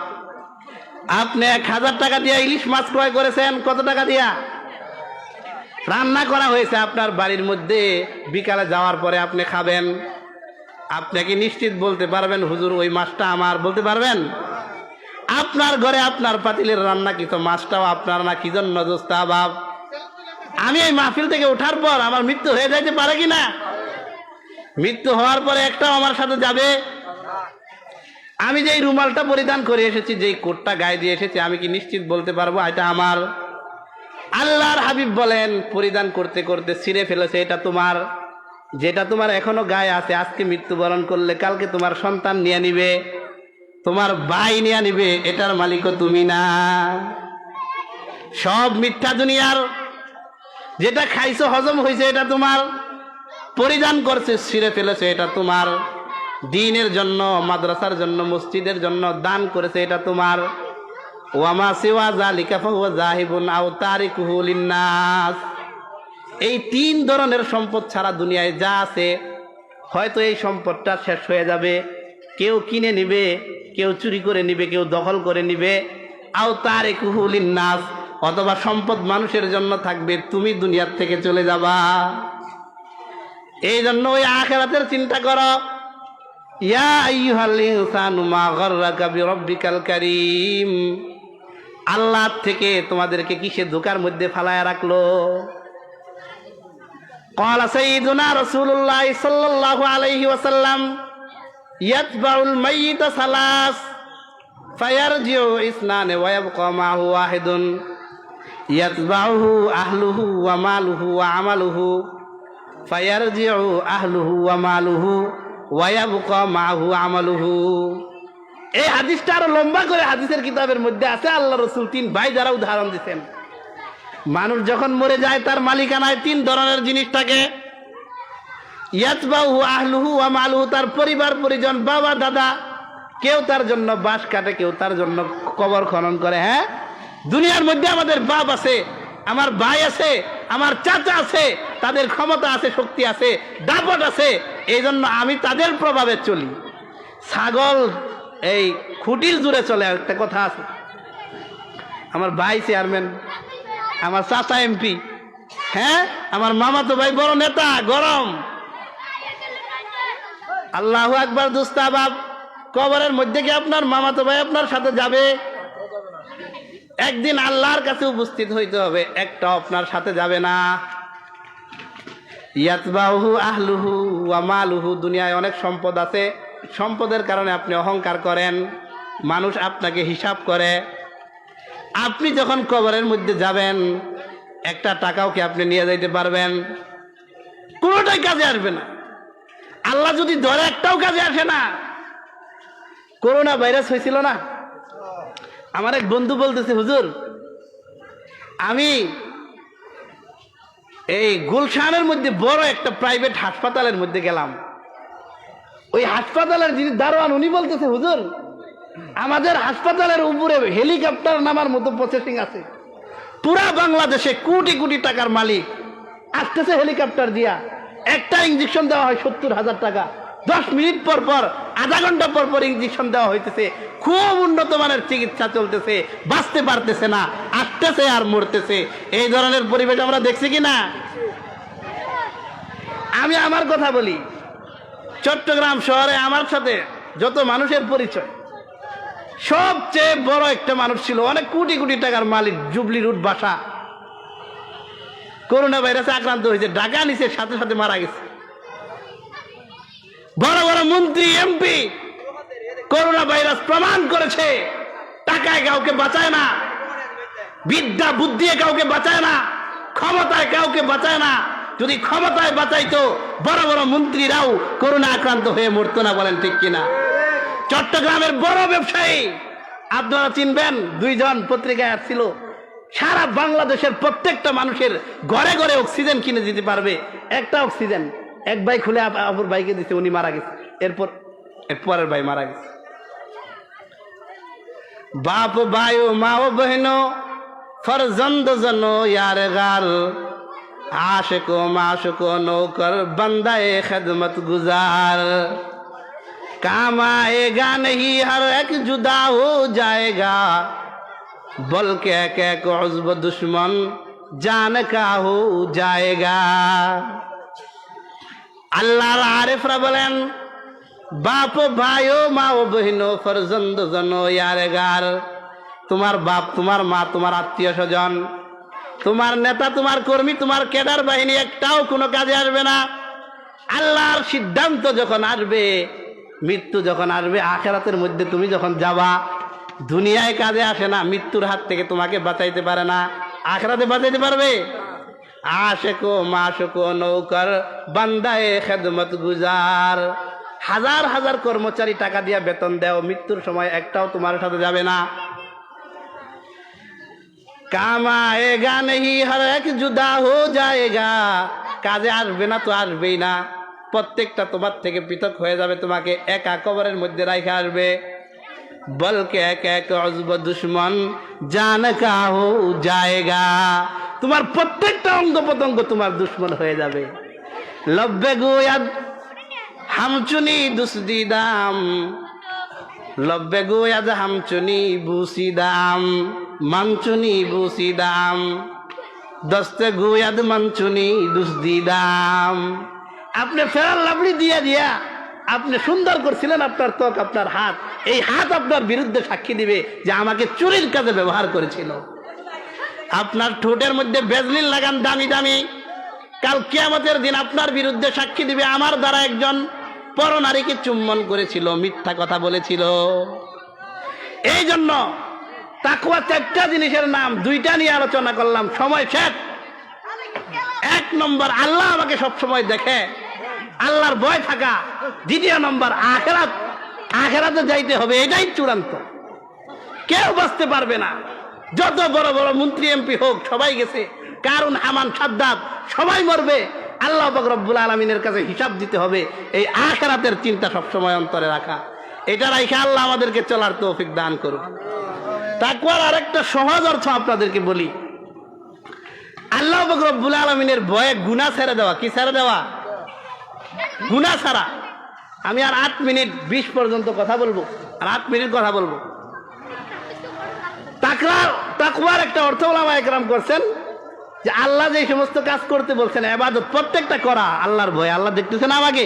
আপনি 1000 টাকা দিয়ে ইলিশ মাছ ক্রয় করেছেন, কত টাকা দিয়া? রান্না করা হয়েছে আপনার বাড়ির মধ্যে, বিকালে যাওয়ার পরে আপনি খাবেন। আপনি কি নিশ্চিত বলতে পারবেন হুজুর ওই মাছটা আমার? বলতে পারবেন? আপনার ঘরে আপনার পাতিলের রান্না কিছু, মাছটাও আপনার না। কি জন্য দোস্তাবাব? আমি এই মাহফিল থেকে ওঠার পর আমার মৃত্যু হয়ে যাইতে পারে কিনা? মৃত্যু হওয়ার পরে একটাও আমার সাথে যাবে? আমি যেই রুমালটা পরিধান করে এসেছি, যেই কোটটা গায়ে দিয়ে এসেছি, আমি কি নিশ্চিত বলতে পারবো এটা আমার? আল্লাহর হাবিব বলেন, পরিধান করতে করতে ছিঁড়ে ফেলেছে, এটা তোমার। যেটা তোমার এখনো গায়ে আছে, আজকে মৃত্যুবরণ করলে কালকে তোমার সন্তান নিয়ে নিবে, তোমার ভাই নিয়ে নিবে, এটার মালিকও তুমি না। সব মিথ্যা দুনিয়ার। যেটা খাইছো, হজম হয়েছে, এটা তোমার। পরিধান করছে, ছিঁড়ে ফেলেছে, এটা তোমার। দ্বীনের জন্য, মাদ্রাসার জন্য, মসজিদের জন্য দান করেছে, এটা তোমার। ওয়ামা সিওয়া যালিকা ফাহুয়া যাহিবুন আও তারিকুহু লিন্নাস। এই 3 ধরনের সম্পদ ছাড়া দুনিয়ায় যা আছে, হয়তো এই সম্পদটা শেষ হয়ে যাবে, কেউ কিনে নিবে, কেউ চুরি করে নিবে, কেউ দখল করে নিবে। আও তারিকুহু লিন্নাস, অথবা সম্পদ মানুষের জন্য থাকবে, তুমি দুনিয়ার থেকে চলে যাবা। এই জন্য ওই আখিরাতের চিন্তা করো। ইয়া আইয়ুহাল ইনসানু মা গাররাকা বিরাব্বিকাল কারীম, আল্লাহ থেকে তোমাদেরকে কিসে ধোঁকার মধ্যে ফালায়া রাখলো? ক্বালা সাইয়্যিদুনা রাসূলুল্লাহ সাল্লাল্লাহু আলাইহি ওয়াসাল্লাম ইয়াতবাউল মাইয়িতা সালাস ফায়ারজিউ ইসনান ওয়া ইয়াবকা মাহু ওয়াহিদুন ইয়াতবাউহু আহলুহু ওয়া মালুহু ওয়া আমালুহু ফায়ারজিউ আহলুহু ওয়া মালুহু ওয়া ইয়াবকা মাহু আমালুহু। এই হাদিসটা আরো লম্বা করে হাদিসের কিতাবের মধ্যে আছে। আল্লাহ রসুল 3 ভাই যারা উদাহরণ দিচ্ছেন, মানুষ যখন মরে যায় তার মালিকানায় 3 ধরনের জিনিস থাকে। ইয়াতবাউহু আহলুহু ওয়া মালুহু, তার পরিবার পরিজন, বাবা দাদা, কেউ তার জন্য বাঁশ কাটে, কেউ তার জন্য কবর খনন করে। হ্যাঁ, দুনিয়ার মধ্যে আমাদের বাপ আছে, আমার ভাই আছে, আমার চাচা আছে, তাদের ক্ষমতা আছে, শক্তি আছে, দাপট আছে, এই জন্য আমি তাদের প্রভাবে চলি। ছাগল এই খুঁটির জুড়ে চলে, একটা কথা আছে। আমার ভাই চেয়ারম্যান, আমার চাচা এমপি, হ্যাঁ, আমার মামাতো ভাই বড় নেতা, গরম। আল্লাহু আকবার। দোস্তাবাব, কবরের মধ্যে কি আপনার মামাতো ভাই আপনার সাথে যাবে? একদিন আল্লাহর কাছে উপস্থিত হইতে হবে, একটা আপনার সাথে যাবে না। ইয়াতবাউহু আহলুহু ওয়া মালুহু, দুনিয়ায় অনেক সম্পদ আছে, সম্পদের কারণে আপনি অহংকার করেন, মানুষ আপনাকে হিসাব করে। আপনি যখন কবরের মধ্যে যাবেন, একটা টাকাও কি আপনি নিয়ে যাইতে পারবেন? কোনোটাই কাজে আসবে না। আল্লাহ যদি ধরে, একটাও কাজে আসে না। করোনা ভাইরাস হয়েছিল না, আমার এক বন্ধু বলতেছে, হুজুর আমি এই গুলশানের মধ্যে বড় একটা প্রাইভেট হাসপাতালের মধ্যে গেলাম, ওই হাসপাতালের যিনি দারোয়ান উনি বলতেছে, হুজুর আমাদের হাসপাতালের উপরে হেলিকপ্টার নামার মতো প্রসেসিং আছে, পুরা বাংলাদেশে কোটি কোটি টাকার মালিক আসতেছে হেলিকপ্টার দিয়া, একটা ইঞ্জেকশন দেওয়া হয় 70,000 টাকা, 10 মিনিট পর পর, আধা ঘন্টা পর পর ইঞ্জেকশন দেওয়া হইতেছে, খুব উন্নত মানের চিকিৎসা চলতেছে, বাঁচতে পারতেছে না, আসতেছে আর মরতেছে। এই ধরনের পরিবেশ আমরা দেখছি কি না? আমি আমার কথা বলি, চট্টগ্রাম শহরে আমার সাথে যত মানুষের পরিচয়, সবচেয়ে বড় একটা মানুষ ছিল, অনেক কোটি কোটি টাকার মালিক, জুবলি রোড বাসা, করোনা ভাইরাসে আক্রান্ত হয়েছে, ঢাকা নিচে সাথে সাথে মারা গেছে। বড় বড় মন্ত্রী এমপি করোনা ভাইরাস প্রমাণ করেছে টাকায় কাউকে বাঁচায় না, বিদ্যা বুদ্ধি কাউকে বাঁচায় না, ক্ষমতায় কাউকে বাঁচায় না। যদি ক্ষমতায় বাঁচাইতো বড় বড় মন্ত্রীরাও করোনা আক্রান্ত হয়ে মরতো না, বলেন ঠিক কিনা? চট্টগ্রামের বড় ব্যবসায়ী আপনারা চিনবেন, 2 জন পত্রিকায় আসছিল, সারা বাংলাদেশের প্রত্যেকটা মানুষের ঘরে ঘরে অক্সিজেন কিনে দিতে পারবে। একটা অক্সিজেন এক ভাই খুলে অপর ভাইকে দিতে, উনি মারা গেছে, এরপরের ভাই মারা গেছে। বাপ ভাই মা ও বহন ফরজন্দ জনো यार गाल आशिक माशिक नौकर बंदाए खिदमत गुजार काम आएगा नहीं हर एक जुदा हो जाएगा बल्कि एक एक उज़्व दुश्मन जान का हो जाएगा। আল্লাহর আরিফরা বলেন, বাপ ভাই ও মা ও বহিনো ফরজন্দ জনো यार गाल, তোমার বাপ তোমার মা তোমার আত্মীয় স্বজন তোমার নেতা তোমার কর্মী তোমার ক্যাডার বাহিনী একটাও কোনো কাজে আসবে না। আল্লাহর সিদ্ধান্ত যখন আসবে, মৃত্যু যখন আসবে, আখিরাতের মধ্যে তুমি যখন যাবা, দুনিয়ায় কাজে আসে না, মৃত্যুর হাত থেকে তোমাকে বাঁচাইতে পারে না, আখিরাতে বাঁচাইতে পারবে? আশিকো মাশিকো নৌকর বান্দায়ে খেদমত গুজার, হাজার হাজার কর্মচারী টাকা দিয়া বেতন দেও, মৃত্যুর সময় একটাও তোমার সাথে যাবে না। কাম আয়েগা নেহি হর এক জুদা হো জায়েগা, কাজে আসবে না তো আসবেই না, প্রত্যেকটা তোমার থেকে পৃথক হয়ে যাবে, তোমাকে একা কবরের মধ্যে রাখে আসবে। বলকে এক এক উয্ব দুশ্মন জান কা হো জায়েগা, তোমার প্রত্যেকটা অঙ্গ প্রত্যঙ্গ তোমার দুশ্মন হয়ে যাবে। লব্বে গোয়াদ হামচুনি দুসদি দাম, লব্বে গোয়াদ হামচুনি বুসি দাম, মানচুনি বুসি দাম, দস্তে গোয়াদ মানচুনি দুসদি দাম। আপনি ফেরার লাভলি দিয়া দিয়া আপনি সুন্দর করছিলেন আপনার ত্বক, আপনার হাত, এই হাত আপনার বিরুদ্ধে সাক্ষী দিবে যে আমাকে চুরির কাজে ব্যবহার করেছিল। আপনার ঠোঁটের মধ্যে বেজলিন লাগান দামি দামি, কাল কিয়ামতের দিন আপনার বিরুদ্ধে সাক্ষী দিবে আমার দ্বারা একজন পরনারীকে চুম্বন করেছিল, মিথ্যা কথা বলেছিল। এই জন্য তাকওয়া 4টা জিনিসের নাম, 2টা নিয়ে আলোচনা করলাম, সময় শেষ। 1 নম্বর আল্লাহ আমাকে সবসময় দেখে, আল্লাহর ভয় থাকা। 2 নম্বর আখিরাত, আখিরাতে যাইতে হবে, এটাই চূড়ান্ত, কেউ বাঁচতে পারবে না। যত বড় বড় মন্ত্রী এমপি হোক সবাই গেছে, কারণ হামান সাদ্দাত সবাই মরবে, আল্লাহ পাক রব্বুল আলামিনের কাছে হিসাব দিতে হবে। এই আখিরাতের চিন্তা সবসময় অন্তরে রাখা, এটা রাখা আল্লাহ আমাদেরকে চলার তৌফিক দান করুন। তাকওয়ার আরেকটা সহজ অর্থ আপনাদেরকে বলি, আল্লাহ পাক রব্বুল আলামিনের ভয়ে গুনাহ ছেড়ে দেওয়া। কি ছেড়ে দেওয়া? গুনাহ ছাড়া। আমি আর 8 মিনিট 20 পর্যন্ত কথা বলবো, আর 8 মিনিট কথা বলবো। তাকওয়ার একটা অর্থ ওলামায়ে কেরাম করছেন যে আল্লাহ যে সমস্ত কাজ করতে বলছেন, ইবাদত প্রত্যেকটা করা আল্লাহর ভয়, আল্লাহ দেখতেছেন আমাকে।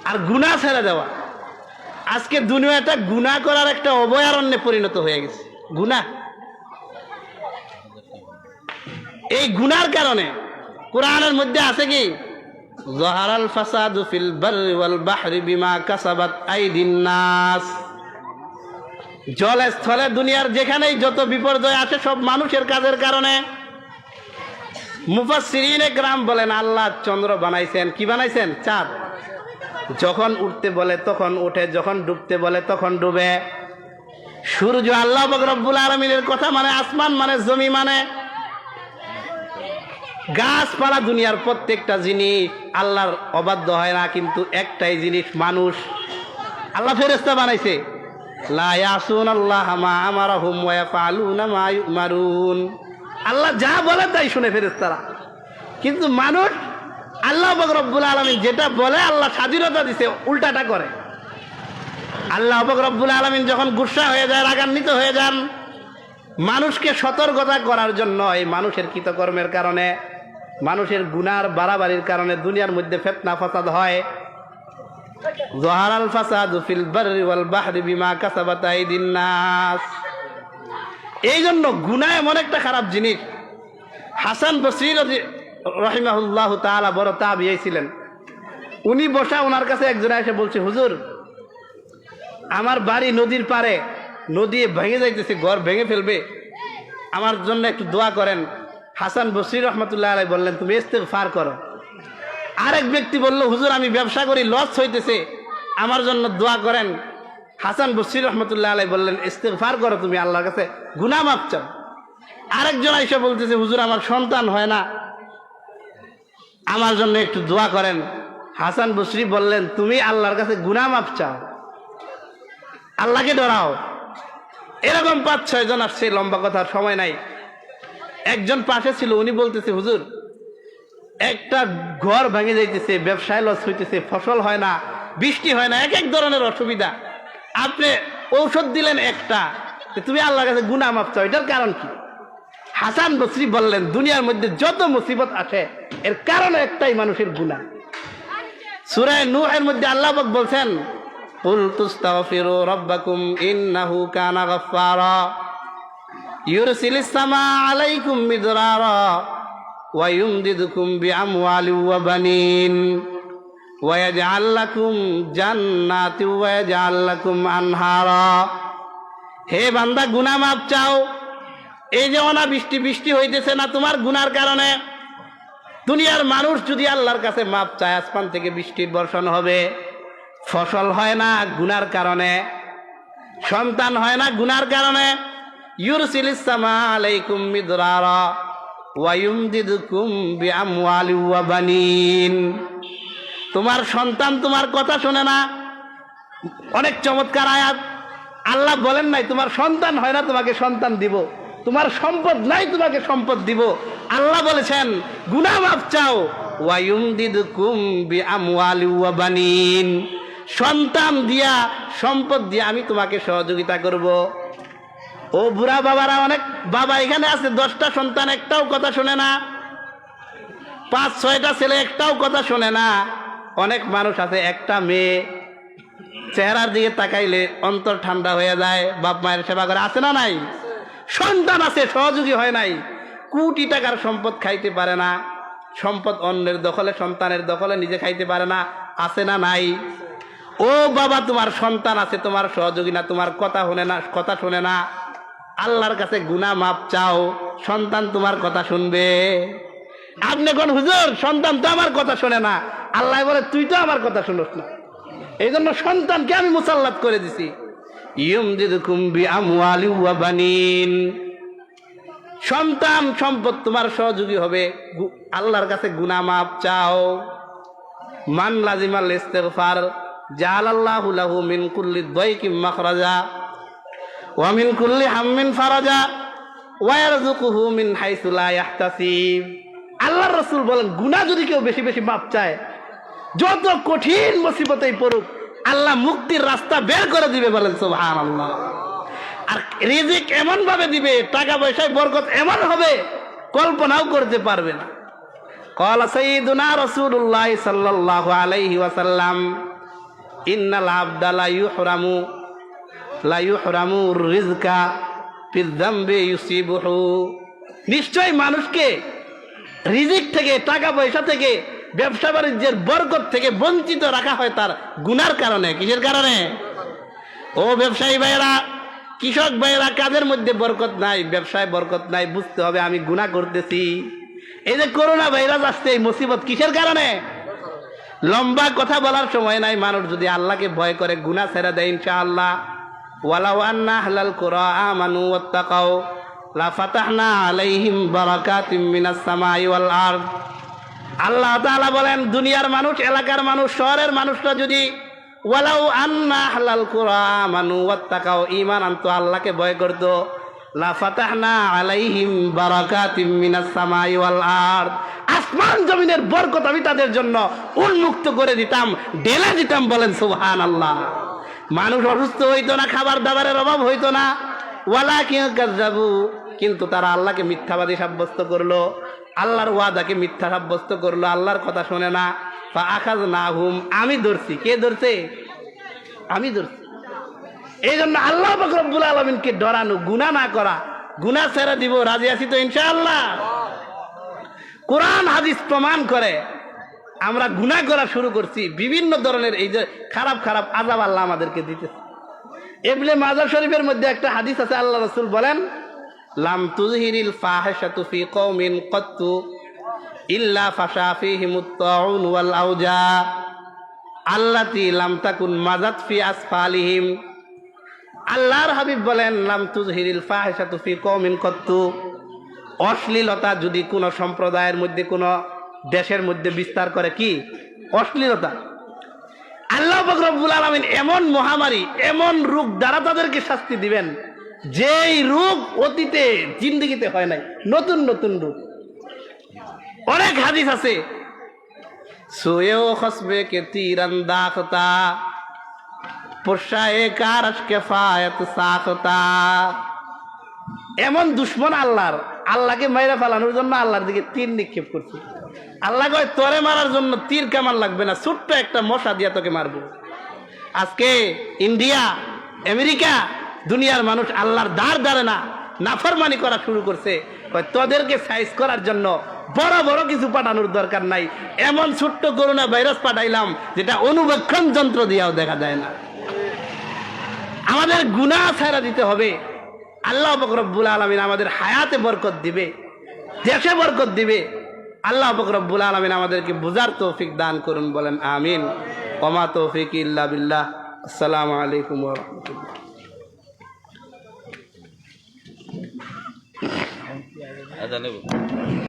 আর গুনাহ ছেড়ে দেওয়া, আজকে দুনিয়াটা গুনাহ করার একটা অভয়ারণ্যে পরিণত হয়ে গেছে। গুনাহ, এই গুনার কারণে কোরআনের মধ্যে আছে কি, যাহারাল ফাসাদু ফিল বাররি ওয়াল বাহরি বিমা কাসাবাত আইদিন নাস, জলে স্থলে দুনিয়ার যেখানেই যত বিপর্যয় আসে সব মানুষের কাজের কারণে। মুফাসসিরিনে কেরাম বলেন আল্লাহ চন্দ্র বানাইছেন, কি বানাইছেন? চাঁদ। যখন উঠতে বলে তখন ওঠে, যখন ডুবতে বলে তখন ডুবে। সূর্য আল্লাহ পাক রব্বুল আলামিনের কথা মানে, আসমান মানে, জমি মানে। গাছপালা দুনিয়ার প্রত্যেকটা জিনিস আল্লাহর অবাধ্য হয় না, কিন্তু একটাই জিনিস মানুষ। আল্লাহ ফেরেশতা বানাইছে, লা ইয়াসুনাল্লাহ মা আমারহুম ওয়া ইয়াফআলুনা মা ইউমারুন। আল্লাহ যা বলে তাই শুনে ফেরেশতারা, কিন্তু মানুষ আল্লাহ পাক রব্বুল আলামিন যেটা বলে আল্লাহ স্বাধীনতা দিছে উল্টাটা করে। আল্লাহ পাক রব্বুল আলামিন যখন গুসা হয়ে যায়, রাগান্বিত হয়ে যান, মানুষকে সতর্কতা করার জন্য এই মানুষের কৃতকর্মের কারণে, মানুষের গুনার বাড়াবাড়ির কারণে দুনিয়ার মধ্যে ফিতনা ফাসাদ হয়। যাহারাল ফাসাদু ফিল বাররি ওয়াল বাহরি বিমা কাসাবাত আইদিন নাস। এই জন্য গুনাহ এমন একটা খারাপ জিনিস। হাসান বসরি রাহিমাহুল্লাহ তাআলা বড় তাবিঈ ছিলেন। উনি বসা, ওনার কাছে একজন এসে বলছে, হুজুর আমার বাড়ি নদীর পাড়ে, নদী ভেঙে যাইতেছে, ঘর ভেঙে ফেলবে, আমার জন্য একটু দোয়া করেন। হাসান বসরি রহমতুল্লাহ আলাইহি বললেন, তুমি ইস্তেগফার করো। আরেক ব্যক্তি বলল, হুজুর আমি ব্যবসা করি, লস হইতেছে, আমার জন্য দোয়া করেন। হাসান বসরি রহমতুল্লাহ আলাইহি বললেন, ইস্তেগফার করো, তুমি আল্লাহর কাছে গুনাহ মাফ চাও। আরেকজন এসে বলতেছে, হুজুর আমার সন্তান হয় না, আমার জন্য একটু দোয়া করেন। হাসান বসরি বললেন, তুমি আল্লাহর কাছে গুনাহ মাফ চাও, আল্লাহকে ডরাও। এরকম 5-6 জন আসছে, লম্বা কথার সময় নাই। একজন পাশে ছিল, উনি বলতেছে, হুজুর একটা ঘর ভেঙে যাইতেছে, ব্যবসায় লস হইতেছে, ফসল হয় না, বৃষ্টি হয় না, এক এক ধরনের অসুবিধা, আপনি ঔষধ দিলেন একটা, তুমি আল্লাহর কাছে গুনাহ মাফ চাও, এটার কারণ কি? হাসান বসরি বললেন, দুনিয়ার মধ্যে যত মুসিবত আসে এর কারণ একটাই, মানুষের গুনাহ। সূরা নূহের মধ্যে আল্লাহ পাক বলছেন, কুল তুস্তাগফিরু রাব্বাকুম ইন্নাহু কানা গাফফারা ইউরসিলিস সামাআ আলাইকুম মিদরারা ওয়া ইউমদিদুকুম বিআমওয়ালিন ওয়া বানিন ওয়া ইয়াজআল লাকুম জান্নাতিন ওয়া ইয়াজআল লাকুম আনহারা। হে বান্দা, গুনাহ মাফ চাও। এই যে বৃষ্টি হইতেছে না তোমার গুনার কারণে। দুনিয়ার মানুষ যদি আল্লাহর কাছে মাফ চায়, আসমান থেকে বৃষ্টির বর্ষণ হবে। ফসল হয় না গুনার কারণে, সন্তান হয় না গুনার কারণে। ইউরসিলিস সামা আলাইকুম মিদরারা ওয়া ইউমদিদুকুম বিআমওয়ালিন ওয়া বানিন। তোমার সন্তান তোমার কথা শোনে না। অনেক চমৎকার আয়াত। আল্লাহ বলেন নাই তোমার সন্তান হয় না, তোমাকে সন্তান দিব, তোমার সম্পদ নাই, তোমাকে সম্পদ দিব। আল্লাহ বলেছেন গুনাহ মাফ চাও, ওয়া ইউমদিদুকুম বিআমওয়ালিন ওয়া বানিন। সন্তান দিয়া, সম্পদ দিয়া আমি তোমাকে সহযোগিতা করব। ও বুড়া বাবারা, অনেক বাবা এখানে আছে, 10টা সন্তান, একটাও কথা শোনে না। 5-6টা ছেলে, একটাও কথা শোনে না। অনেক মানুষ আছে, একটা মেয়ে, চেহারার দিকে তাকাইলে অন্তর ঠান্ডা হয়ে যায়, বাপ মায়ের সেবা করে, আছে না নাই? সন্তান আছে, সহযোগী হয় নাই, কোটি টাকার সম্পদ খাইতে পারে না, সম্পদ অন্যের দখলে, সন্তানের দখলে, নিজে খাইতে পারে না, আছে না নাই? ও বাবা, তোমার সন্তান আছে, তোমার সহযোগী না, তোমার কথা শোনে না, আল্লাহর কাছে গুনাহ মাফ চাও, সন্তান তোমার কথা শুনবে। আপনি কোন হুজুর, সন্তান তো আমার কথা শোনে না। আল্লাহ বলে তুই তো আমার কথা শুনোস না, এই জন্য সন্তানকে আমি মুসাল্লাত করে দিছি। ইউমদিদুকুম বিআমওয়ালিন ওয়া বানিন। সন্তান সম্পদ তোমার সহযোগী হবে। আল্লাহর কাছে গুনাহ মাফ চাও। মান লাজিমাল ইস্তিগফার জাআলাল্লাহু লাহু মিন কুল্লি দাইকিম মাখরাজা ওয়া মিন কুল্লি হাম্মিন ফারাজা ওয়া ইয়ারযুকুহু মিন হাইসু লা ইয়াহতাসিব। আল্লাহর রাসূল বলেন, গুনাহ যদি কেউ বেশি বেশি মাফ চায়, যত কঠিন মুসিবতেই পড়ুক, আল্লাহ মুক্তির রাস্তা বের করে দিবে। বলেন সুবহানাল্লাহ। আর রিজিক এমন ভাবে দিবে, টাকা পয়সায় বরকত এমন হবে কল্পনাও করতে পারবে না। ক্বালা সাইয়্যিদুনা রাসূলুল্লাহ সাল্লাল্লাহু আলাইহি ওয়াসাল্লাম, ইন্নাল আবদা লা ইউহরামু রিজকা ফিয-যামবি ইউসিবুহু। নিশ্চয় মানুষকে রিজিক থেকে, টাকা পয়সা থেকে, ব্যবসা বাণিজ্যের বরকত থেকে বঞ্চিত রাখা হয় তার গুনার কারণে। কিসের কারণে? ও ব্যবসায়ী ভাইয়েরা, কৃষক ভাইয়েরা, কাজের মধ্যে বরকত নাই, ব্যবসায় বরকত নাই, বুঝতে হবে আমি গুনাহ করতেছি। এই যে করোনা ভাইরাস আসছে, এই মুসিবত কিসের কারণে? লম্বা কথা বলার সময় নাই। মানুষ যদি আল্লাহকে ভয় করে, গুনাহ ছেড়ে দেয়, ইনশাআল্লাহ ওয়ালাউ আন্না আহলাল কুরা আমানু ওয়াত্তাকাও লা ফাতাহনা আলাইহিম বারাকাতিম মিনাস সামাই ওয়াল আরদ। আল্লাহ তাআলা বলেন, দুনিয়ার মানুষ, এলাকার মানুষ, শহরের মানুষরা যদি ওয়ালাউ আন্না আহলাল কুরা আমানু ওয়াত্তাকাও, ঈমান আনতো, আল্লাহকে ভয় করতো, লা ফাতাহনা আলাইহিম বারাকাতিম মিনাস সামাই ওয়াল আরদ, আসমান জমিনের বরকত আমি তাদের জন্য উন্মুক্ত করে দিতাম, ঢেলে দিতাম। বলেন সুবহানাল্লাহ। মানুষ অসুস্থ হইতো না, খাবার দাবারের অভাব হইতো না। ওয়ালাকিন কাযযাবু, কিন্তু তারা আল্লাহকে মিথ্যাবাদী সাব্যস্ত করলো, আল্লাহর ওয়াদাকে মিথ্যা সাব্যস্ত করলো, আল্লাহর কথা শোনে না। ফাআখাযনাহুম, আমি ধরছি। কে ধরছে? আমি ধরছি। এই জন্য আল্লাহ পাক রব্বুল আলামিনকে ডরানো, গুনাহ না করা, গুনাহ ছেড়ে দিব, রাজি আছি তো ইনশাআল্লাহ। কোরআন হাদিস প্রমাণ করে আমরা গুনাহ করা শুরু করছি, বিভিন্ন ধরনের এই যে খারাপ খারাপ আযাব আল্লাহ আমাদেরকে দিতেছে। ইবনে মাজাহ শরীফের মধ্যে একটা হাদিস আছে, আল্লাহ রাসূল বলেন, লাম তুযহিরিল ফাহিশাতু ফি কওমিন ক্বাত্তু ইল্লা ফাশা ফীহিমুত তাউন ওয়াল আওজা আল্লাতী লাম তাকুন মাজাত ফি আসফালিহিম। আল্লাহর হাবিব বলেন, লাম তুযহিরিল ফাহিশাতু ফি কওমিন ক্বাত্তু, অশ্লীলতা যদি কোনো সম্প্রদায়ের মধ্যে, কোনো দেশের মধ্যে বিস্তার করে, কি অশ্লীলতা, আল্লাহ পাক রব্বুল আলামিন এমন মহামারী, এমন রোগ দ্বারা তাদেরকে শাস্তি দিবেন, যেই রোগ অতীতে জিন্দেগিতে হয় নাই, নতুন নতুন রোগ। অনেক হাদিস আছে, সোয়েও খসবে কে তিরান দাখতা পোশায়ে কারশ কিফায়াত সাখতা। এমন দুশ্মন আল্লাহর, আল্লাহকে মাইরা ফেলানোর জন্য আল্লাহর দিকে তীর নিক্ষেপ করছে। আল্লাহ কয়, তোরে মারার জন্য তীর কামান লাগবে না, ছোট্ট একটা মশা দিয়া তোকে মারবো। আজকে ইন্ডিয়া, আমেরিকা, দুনিয়ার মানুষ আল্লাহর দ্বার ধারে না, নাফরমানি করা শুরু করছে। কয়, তোদেরকে সাইজ করার জন্য বড় বড় কিছু পাঠানোর দরকার নাই, এমন ছোট্ট করোনা ভাইরাস পাঠাইলাম যেটা অনুবেক্ষণ যন্ত্র দিয়েও দেখা যায় না। আমাদের গুনাহ ছাড়া দিতে হবে। আল্লাহ পাক রব্বুল আলামিন আমাদের হায়াতে বরকত দিবে, দেশে বরকত দিবে। আল্লাহ পাক রব্বুল আলামিন আমাদেরকে বুঝার তৌফিক দান করুন। বলেন আমিন। ওমা তৌফিক ইল্লা বিল্লাহ। আসসালামু আলাইকুম ওয়া রাহমাতুল্লাহ।